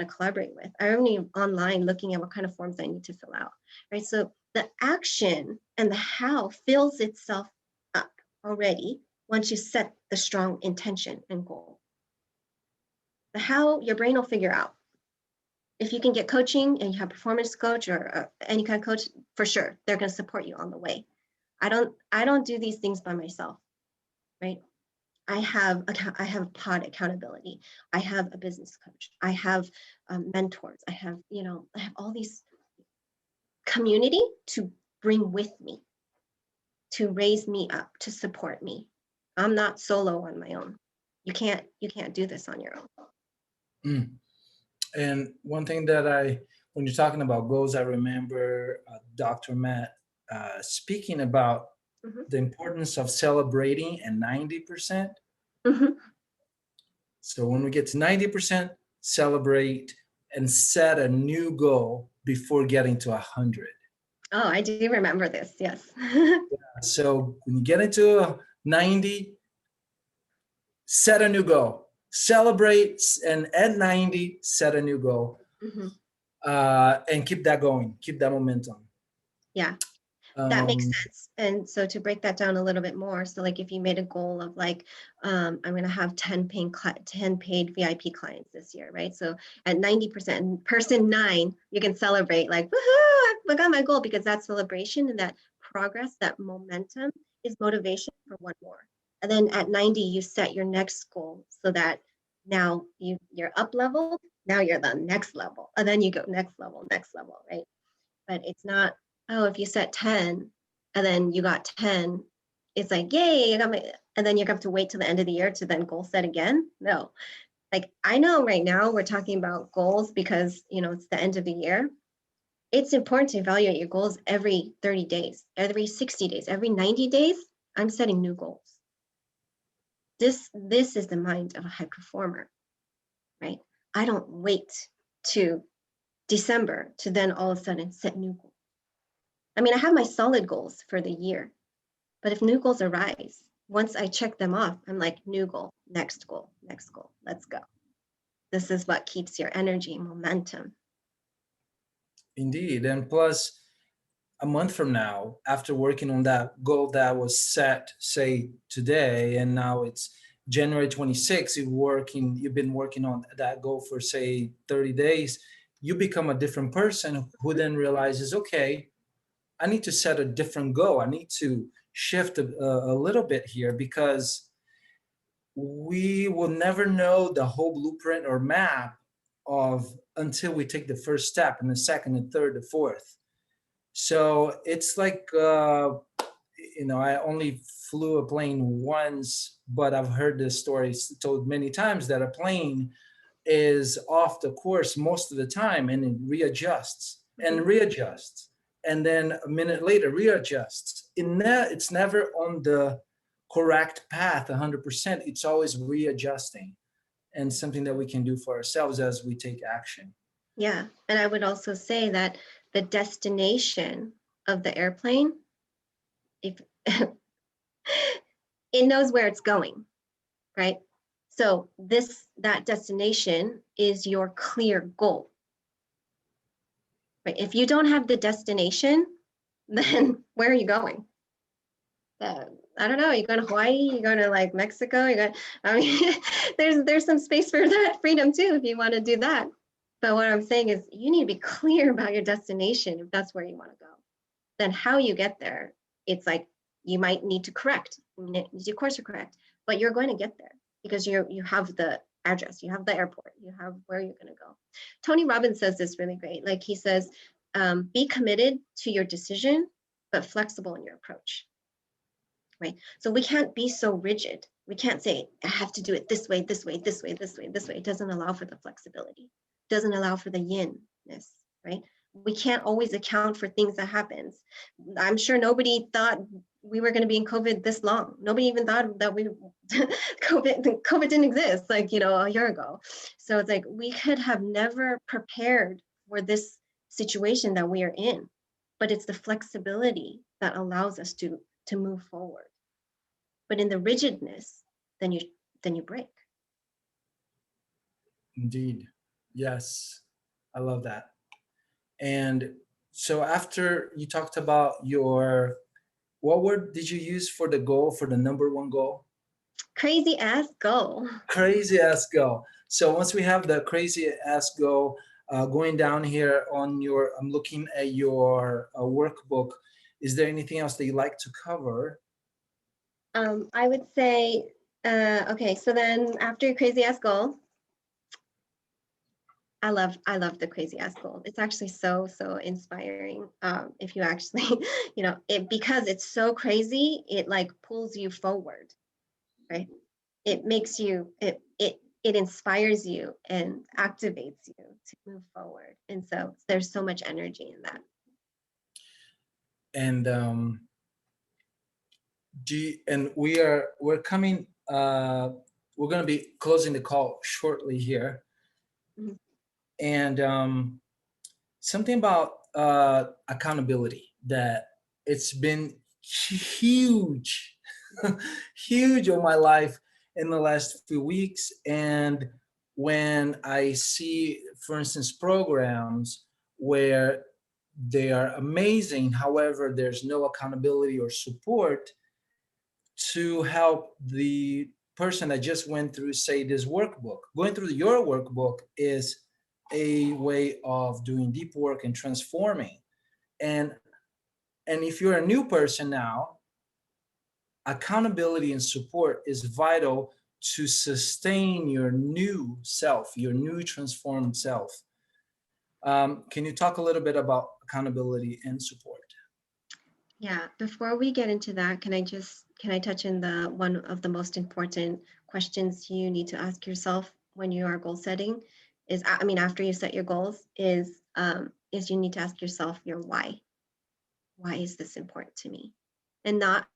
collaborate with. I'm already online looking at what kind of forms I need to fill out, right? So the action and the how fills itself up already once you set the strong intention and goal. The how, your brain will figure out. If you can get coaching and you have a performance coach or any kind of coach, for sure, they're going to support you on the way. I don't do these things by myself, right? I have pod accountability. I have a business coach. I have mentors. I have all these community to bring with me, to raise me up, to support me. I'm not solo on my own. You can't do this on your own. And one thing that when you're talking about goals, I remember Dr. Matt speaking about the importance of celebrating at 90%. So when we get to 90%, celebrate and set a new goal before getting to 100. Oh, I do remember this. Yes. So when you get into 90, set a new goal. Celebrate, and at 90, set a new goal. Mhm. And keep that going. Keep that momentum. Yeah. That makes Um, sense. And so to break that down a little bit more, so like if you made a goal of like, I'm going to have 10 paid VIP clients this year, right? So at 90%, person 9, you can celebrate like, woohoo, I got my goal, because that celebration and that progress, that momentum is motivation for one more. And then at 90, you set your next goal so that now you're up leveled, now you're the next level. And then you go next level, right? But it's not, oh, if you set 10 and then you got 10, it's like, yay, I got my, and then you have to wait till the end of the year to then goal set again. No, like I know right now we're talking about goals because, it's the end of the year. It's important to evaluate your goals every 30 days, every 60 days, every 90 days. I'm setting new goals. This is the mind of a high performer, right? I don't wait to December to then all of a sudden set new goals. I mean, I have my solid goals for the year, but if new goals arise, once I check them off, I'm like, new goal, next goal, let's go. This is what keeps your energy, momentum. Indeed. And plus, a month from now, after working on that goal that was set, say today, and now it's January 26th, you've been working on that goal for say 30 days, you become a different person who then realizes, okay, I need to set a different goal. I need to shift a little bit here, because we will never know the whole blueprint or map of until we take the first step, and the second, the third, the fourth. So it's like, I only flew a plane once, but I've heard this story told many times that a plane is off the course most of the time, and it readjusts and readjusts. And then a minute later, readjusts. It's never on the correct path 100%. It's always readjusting, and something that we can do for ourselves as we take action. Yeah. And I would also say that the destination of the airplane, if it knows where it's going, right? So that destination is your clear goal. Right? If you don't have the destination, then where are you going? I don't know. You're going to Hawaii. You're going to like Mexico. I mean, there's some space for that freedom too if you want to do that. But what I'm saying is, you need to be clear about your destination if that's where you want to go. Then how you get there, it's like you might need to correct. Of course you're correct, but you're going to get there because you have the address, you have the airport, you have where you're going to go. Tony Robbins says this really great. Like he says, be committed to your decision, but flexible in your approach. Right? So we can't be so rigid. We can't say, I have to do it this way, this way, this way, this way, this way. It doesn't allow for the flexibility. It doesn't allow for the yin-ness, right? We can't always account for things that happens. I'm sure nobody thought we were going to be in COVID this long. Nobody even thought that COVID didn't exist like, a year ago. So it's like, we could have never prepared for this situation that we are in, but it's the flexibility that allows us to move forward. But in the rigidness, then you break. Indeed. Yes. I love that. And so after you talked about what word did you use for the goal, for the number one goal? Crazy ass goal. Crazy ass goal. So once we have the crazy ass goal, going down here I'm looking at your workbook. Is there anything else that you like to cover? I would say, okay, so then after your crazy ass goal, I love the crazy ass goal. It's actually so inspiring. If you actually, because it's so crazy, it like pulls you forward, right? It makes you it inspires you and activates you to move forward. And so there's so much energy in that. And we're coming. We're going to be closing the call shortly here. Mhm. And something about accountability, that it's been huge, huge on my life in the last few weeks. And when I see, for instance, programs where they are amazing, however, there's no accountability or support to help the person that just went through, say, this workbook. Going through your workbook is a way of doing deep work and transforming. And and if you're a new person now, accountability and support is vital to sustain your new self, your new transformed self. Can you talk a little bit about accountability and support? Yeah, before we get into that, can I touch in the one of the most important questions you need to ask yourself when you are goal setting is, I mean, after you set your goals is you need to ask yourself your why. Why is this important to me? And not,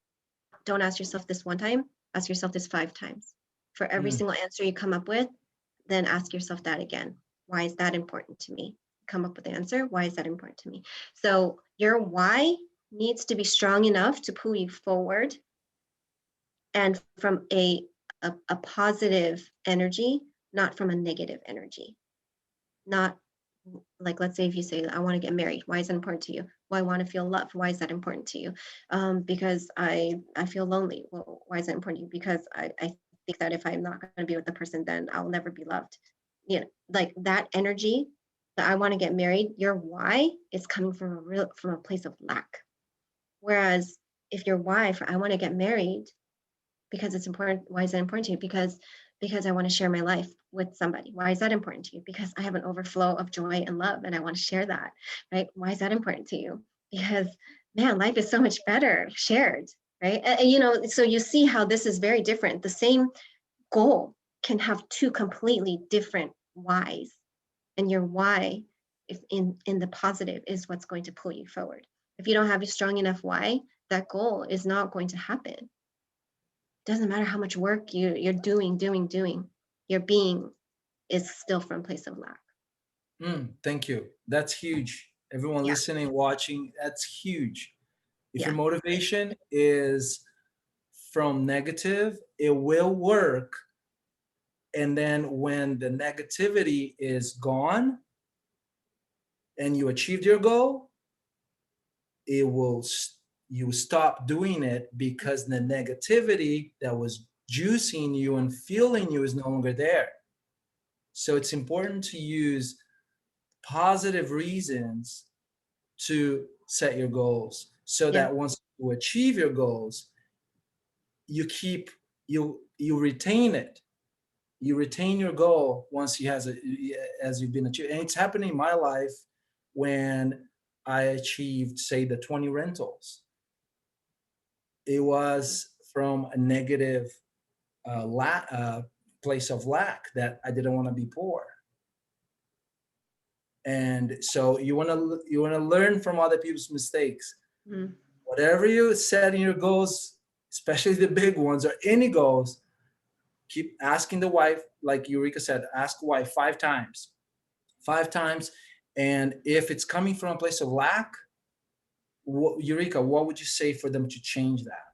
don't ask yourself this one time, ask yourself this 5 times. For every Mm, single answer you come up with, then ask yourself that again. Why is that important to me? Come up with the answer. Why is that important to me? So your why needs to be strong enough to pull you forward, and from a positive energy, not from a negative energy. Not like, let's say if you say, I want to get married, why is that important to you? Well, I want to feel loved. Why is that important to you? Because I feel lonely. Well, why is that important to you? Because I think that if I'm not going to be with the person, then I'll never be loved. You know, like that energy that I want to get married, your why is coming from a place of lack. Whereas if your why for I want to get married because it's important. Why is that important to you? Because I want to share my life with somebody. Why is that important to you? Because I have an overflow of joy and love and I want to share that, right? Why is that important to you? Because man, life is so much better shared, right? You know, so you see how this is very different. The same goal can have two completely different whys, and your why, if in the positive, is what's going to pull you forward. If you don't have a strong enough why, that goal is not going to happen. Doesn't matter how much work you're doing, your being is still from a place of lack. thank you. That's huge. Everyone Yeah, listening, watching, that's huge. If your yeah, motivation is from negative, it will work. And then when the negativity is gone and you achieved your goal, it will you stop doing it because the negativity that was juicing you and fueling you is no longer there. So it's important to use positive reasons to set your goals so yeah, that once you achieve your goals, you keep you retain it. You retain your goal once you has a, as you've been achieved. And it's happening in my life when I achieved, say, the 20 rentals. It was from a negative place of lack that I didn't want to be poor. And so you want to learn from other people's mistakes. mhm, Whatever you set in your goals, especially the big ones or any goals, keep asking the wife, like Yurika said, ask why 5 times, 5 times. And if it's coming from a place of lack, Eureka, what would you say for them to change that?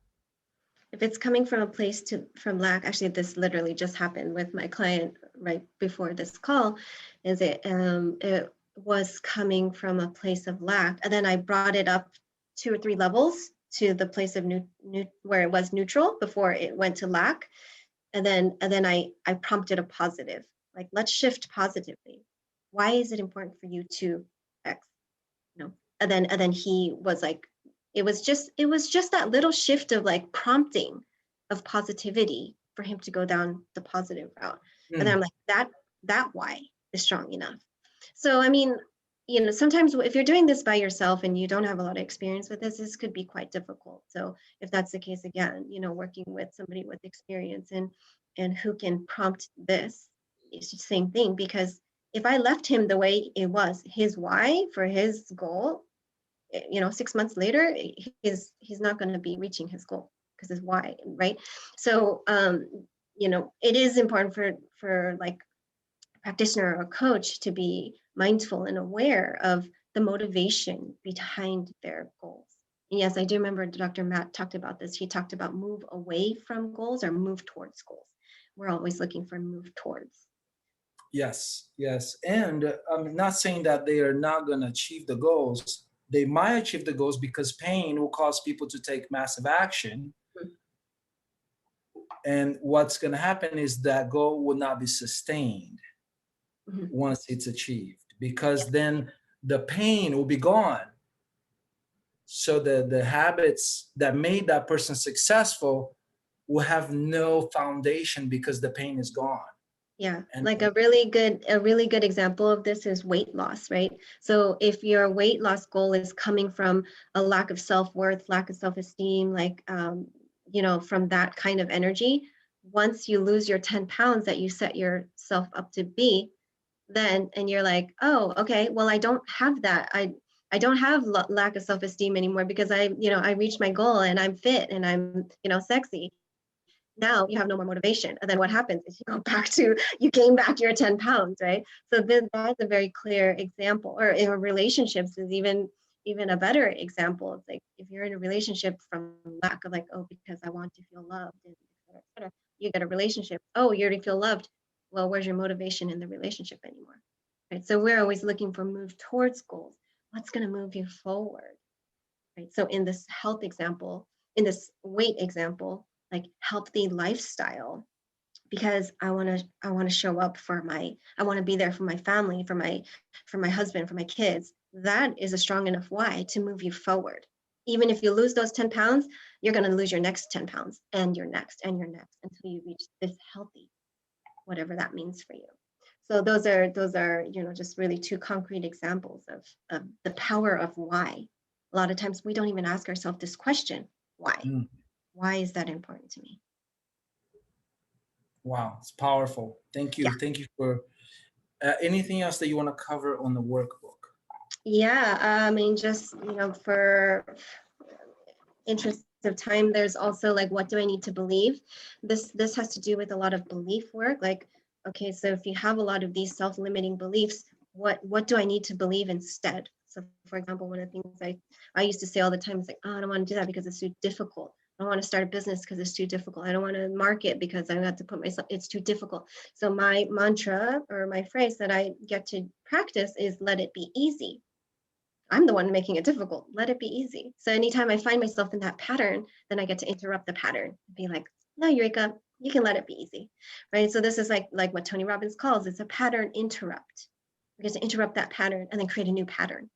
if it's coming from a place from lack, actually this literally just happened with my client right before this call, is it was coming from a place of lack, and then I brought it up 2 or 3 levels to the place of where it was neutral before it went to lack, and then I prompted a positive, like, let's shift positively. Why is it important for you to X? No. And then he was like, it was just that little shift of like prompting of positivity for him to go down the positive route. And then I'm Mm, like, that why is strong enough. So I mean, sometimes if you're doing this by yourself and you don't have a lot of experience with this could be quite difficult. So if that's the case, again, working with somebody with experience and who can prompt this, it's the same thing. Because if I left him the way it was, his why for his goal, 6 months later, he's not going to be reaching his goal because his why, right? So it is important for like a practitioner or a coach to be mindful and aware of the motivation behind their goals. And yes, I do remember Dr. Matt talked about this. He talked about move away from goals or move towards goals. We're always looking for move towards. Yes, yes. And I'm not saying that they are not going to achieve the goals. They might achieve the goals because pain will cause people to take massive action. And what's going to happen is that goal will not be sustained once it's achieved, because then the pain will be gone. So the habits that made that person successful will have no foundation because the pain is gone. Yeah, And like a really good example of this is weight loss, right? So if your weight loss goal is coming from a lack of self-worth, lack of self-esteem, like from that kind of energy, once you lose your 10 pounds that you set yourself up to be, then and you're like, oh, okay, well, I don't have that. I don't have lack of self-esteem anymore because I reached my goal and I'm fit and I'm sexy. Now you have no more motivation. And then what happens is you gain back your 10 pounds, right? So then that's a very clear example. Or in relationships is even a better example. It's like if you're in a relationship from lack of like, oh, because I want to feel loved, and et cetera, you get a relationship. Oh, you already feel loved. Well, where's your motivation in the relationship anymore? Right. So we're always looking for move towards goals. What's going to move you forward? Right. So in this health example, in this weight example, like healthy lifestyle, because I want to show up I want to be there for my family, for my husband, for my kids. That is a strong enough why to move you forward. Even if you lose those 10 pounds, you're going to lose your next 10 pounds and your next until you reach this healthy, whatever that means for you. So those are just really two concrete examples of the power of why. A lot of times we don't even ask ourselves this question, why? Why is that important to me? Wow, it's powerful. Thank you. Yeah. Thank you for anything else that you want to cover on the workbook? Yeah, I mean, just, for interest of time, there's also like, what do I need to believe? This has to do with a lot of belief work. Like, okay, so if you have a lot of these self-limiting beliefs, what do I need to believe instead? So for example, one of the things I used to say all the time is like, oh, I don't want to do that because it's too difficult. I don't want to start a business because it's too difficult. I don't want to market because I have to put myself, it's too difficult. So my mantra or my phrase that I get to practice is let it be easy. I'm the one making it difficult. Let it be easy. So anytime I find myself in that pattern, then I get to interrupt the pattern and be like, no, Yurika, you can let it be easy, right? So this is like what Tony Robbins calls, it's a pattern interrupt. We get to interrupt that pattern and then create a new pattern.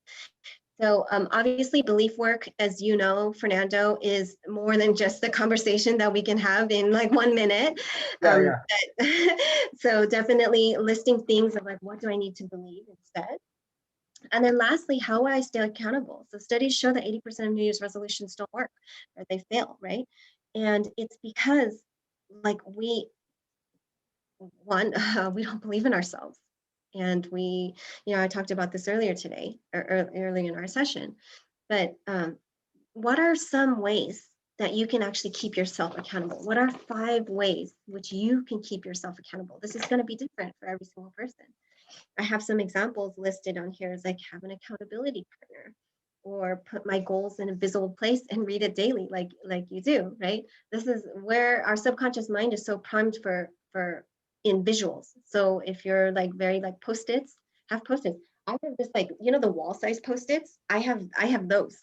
So obviously belief work, as you know, Fernando, is more than just the conversation that we can have in like 1 minute. Yeah. So definitely listing things of like, what do I need to believe instead? And then lastly, how would I stay accountable? So studies show that 80% of New Year's resolutions don't work or they fail, right? And it's because like we don't believe in ourselves. And I talked about this earlier today or earlier in our session, but what are some ways that you can actually keep yourself accountable? What are 5 ways which you can keep yourself accountable? This is going to be different for every single person. I have some examples listed on here as like have an accountability partner or put my goals in a visible place and read it daily like you do, right? This is where our subconscious mind is so primed for in visuals. So if you're like very like post-its, have post-its. I have this like, the wall size post-its. I have those.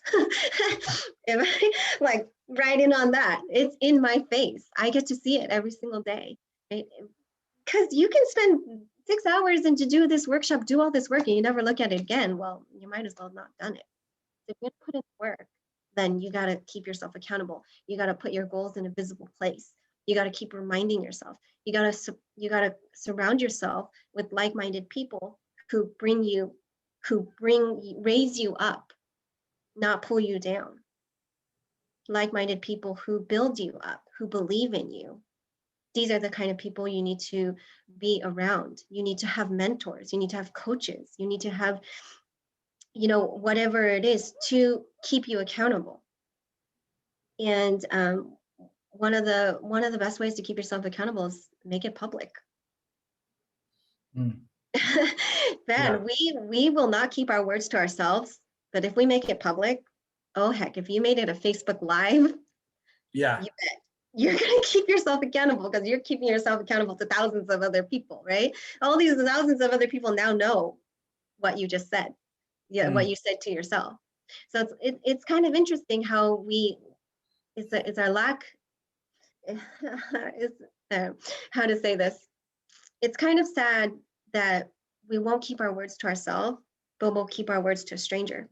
If I like writing on that, it's in my face. I get to see it every single day, right? Because you can spend 6 hours and to do this workshop, do all this work, and you never look at it again. Well, you might as well have not done it. If you put in work, then you got to keep yourself accountable. You got to put your goals in a visible place. You got to keep reminding yourself. You got to surround yourself with like-minded people who raise you up, not pull you down. Like-minded people who build you up, who believe in you. These are the kind of people you need to be around. You need to have mentors. You need to have coaches. You need to have, whatever it is to keep you accountable. And one of the best ways to keep yourself accountable is make it public. Yeah. Ben, we will not keep our words to ourselves, but if we make it public, oh heck, if you made it a Facebook Live, Yeah. you bet you're going to keep yourself accountable because you're keeping yourself accountable to thousands of other people, right? All these thousands of other people now know what you just said, yeah, what Mm. you said to yourself. So it's kind of interesting how it's our lack, is how to say this. It's kind of sad that we won't keep our words to ourselves, but we'll keep our words to a stranger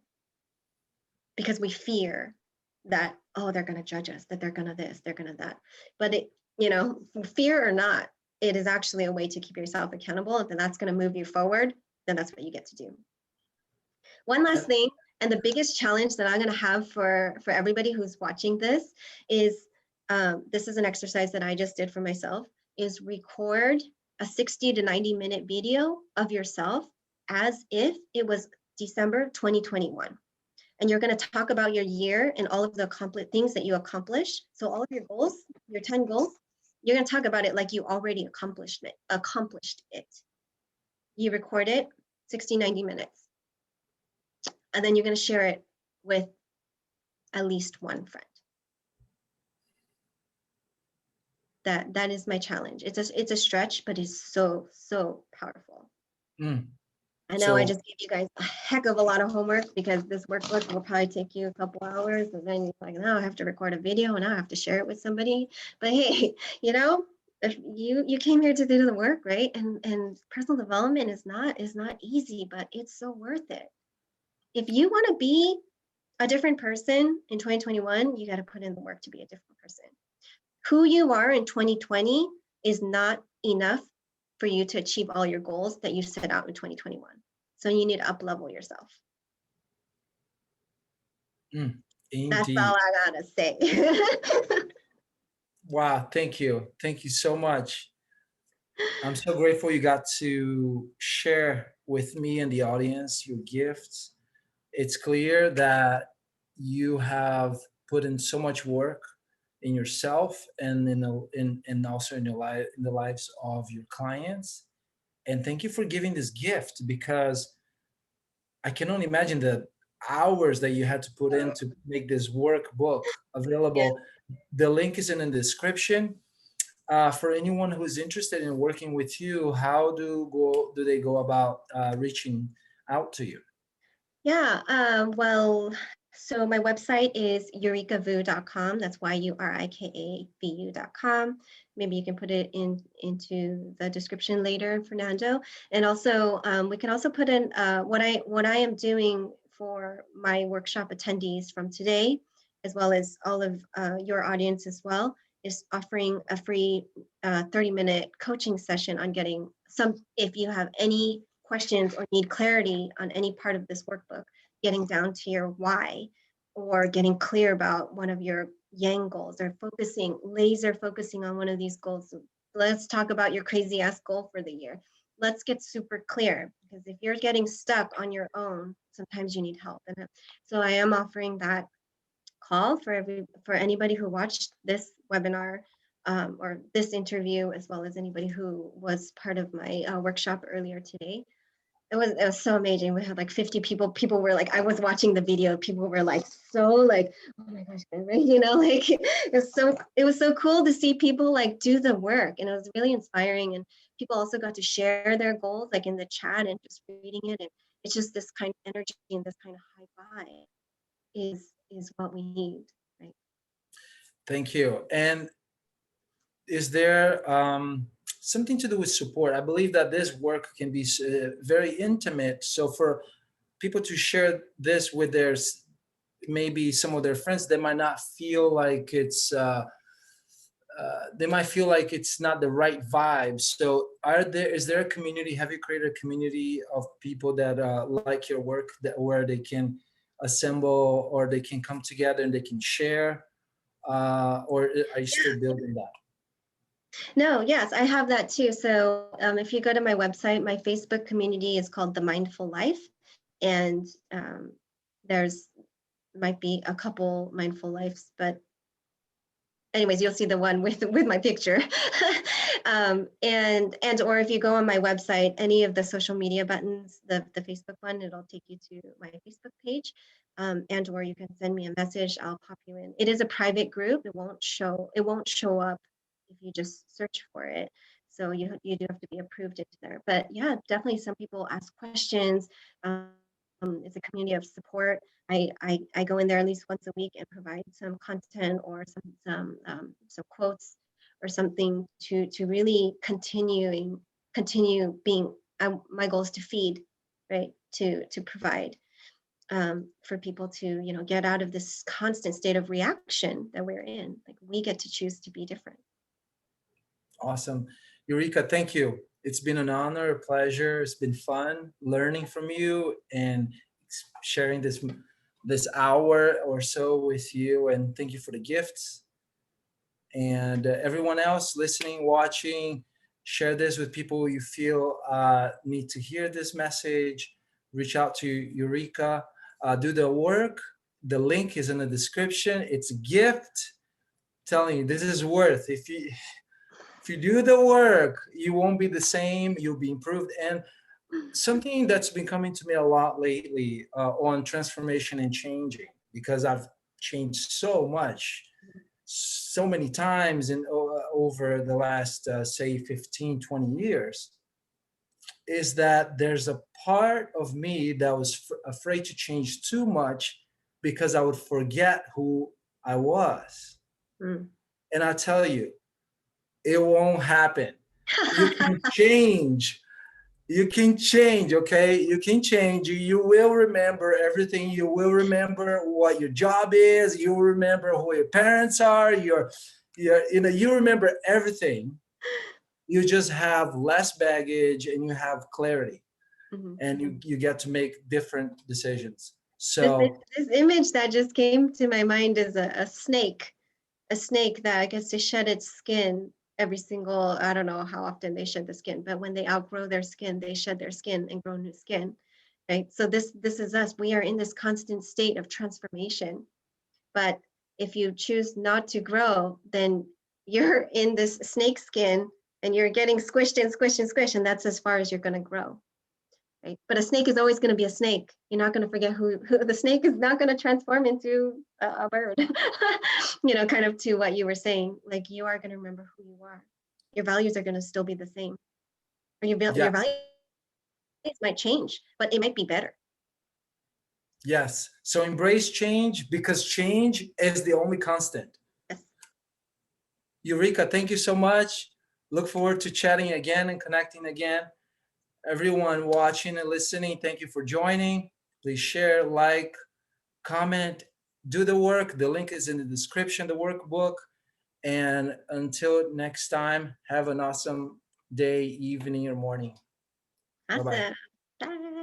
because we fear that, oh, they're going to judge us, that they're going to this, they're going to that. But fear or not, it is actually a way to keep yourself accountable. If that's going to move you forward, then that's what you get to do. One last thing, and the biggest challenge that I'm going to have for everybody who's watching this is, this is an exercise that I just did for myself, is record a 60 to 90-minute video of yourself as if it was December 2021. And you're going to talk about your year and all of the things that you accomplished. So all of your goals, your 10 goals, you're going to talk about it like you already accomplished it. You record it 60, 90 minutes. And then you're going to share it with at least one friend. That is my challenge. It's a stretch, but it's so powerful. Mm. I know I So just gave you guys a heck of a lot of homework because this workbook will probably take you a couple hours, and then you're like, now I have to record a video and now I have to share it with somebody. But hey, if you came here to do the work, right? And personal development is not easy, but it's so worth it. If you want to be a different person in 2021, you got to put in the work to be a different person. Who you are in 2020 is not enough for you to achieve all your goals that you set out in 2021. So you need to up-level yourself. That's all indeed. I gotta say. Wow. Thank you. Thank you so much. I'm so grateful you got to share with me and the audience your gifts. It's clear that you have put in so much work in yourself and in also in your life, in the lives of your clients. And thank you for giving this gift, because I can only imagine the hours that you had to put in to make this workbook Yeah. available. The link is in the description. For anyone who's interested in working with you, how do they go about reaching out to you? Yeah, well, so my website is yurikavu.com. That's YURIKAVU.com. Maybe you can put it into the description later, Fernando. And also, we can also put in what I am doing for my workshop attendees from today, as well as all of your audience as well, is offering a free 30-minute coaching session on getting if you have any questions or need clarity on any part of this workbook, getting down to your why, or getting clear about one of your yang goals, or laser focusing on one of these goals. Let's talk about your crazy ass goal for the year. Let's get super clear, because if you're getting stuck on your own, sometimes you need help. And so I am offering that call for anybody who watched this webinar, or this interview, as well as anybody who was part of my workshop earlier today. It was so amazing. We had like 50 people. People were like, I was watching the video. People were like, so like, oh my gosh, like it was so cool to see people like do the work, and it was really inspiring. And people also got to share their goals like in the chat and just reading it. And it's just this kind of energy and this kind of high vibe is what we need, right? Thank you. And is there something to do with support? I believe that this work can be very intimate. So for people to share this with maybe some of their friends, they might not feel like they might feel like it's not the right vibe. So is there a community? Have you created a community of people that like your work, where they can assemble, or they can come together and they can share? Or are you still building that? No, yes, I have that too. So if you go to my website, my Facebook community is called The Mindful Life. And there's might be a couple Mindful Lives, but anyways, you'll see the one with my picture. And or if you go on my website, any of the social media buttons, the Facebook one, it'll take you to my Facebook page. And or you can send me a message. I'll pop you in. It is a private group. It won't show up if you just search for it. So you do have to be approved into there. But yeah, definitely some people ask questions. It's a community of support. I go in there at least once a week and provide some content or some quotes or something to really continue being. My goal is to feed, right? To provide for people to get out of this constant state of reaction that we're in. Like we get to choose to be different. Awesome. Yurika, thank you. It's been an honor, a pleasure. It's been fun learning from you and sharing this hour or so with you. And thank you for the gifts. And everyone else listening, watching, share this with people you feel need to hear this message. Reach out to Yurika. Do the work. The link is in the description. It's a gift. Telling you, this is worth. If you do the work, you won't be the same. You'll be improved. And something that's been coming to me a lot lately on transformation and changing, because I've changed so much, so many times in over the last, say, 15, 20 years, is that there's a part of me that was afraid to change too much because I would forget who I was. And I tell you, it won't happen. You can change. You can change, okay? You can change. You will remember everything. You will remember what your job is. You will remember who your parents are. You remember everything. You just have less baggage and you have clarity. And you get to make different decisions. So this image that just came to my mind is a snake that gets to shed its skin every single, I don't know how often they shed the skin, but when they outgrow their skin, they shed their skin and grow new skin, right? So this is us. We are in this constant state of transformation. But if you choose not to grow, then you're in this snake skin and you're getting squished and squished and squished, and that's as far as you're going to grow. Right? But a snake is always going to be a snake. You're not going to forget who the snake is. Not going to transform into a bird. Kind of to what you were saying. Like you are going to remember who you are. Your values are going to still be the same. Or your values might change, but it might be better. Yes. So embrace change, because change is the only constant. Yes. Yurika, thank you so much. Look forward to chatting again and connecting again. Everyone watching and listening, thank you for joining. Please share, like, comment, do the work. The link is in the description, the workbook. And until next time, have an awesome day, evening, or morning. Awesome. Bye-bye. Bye.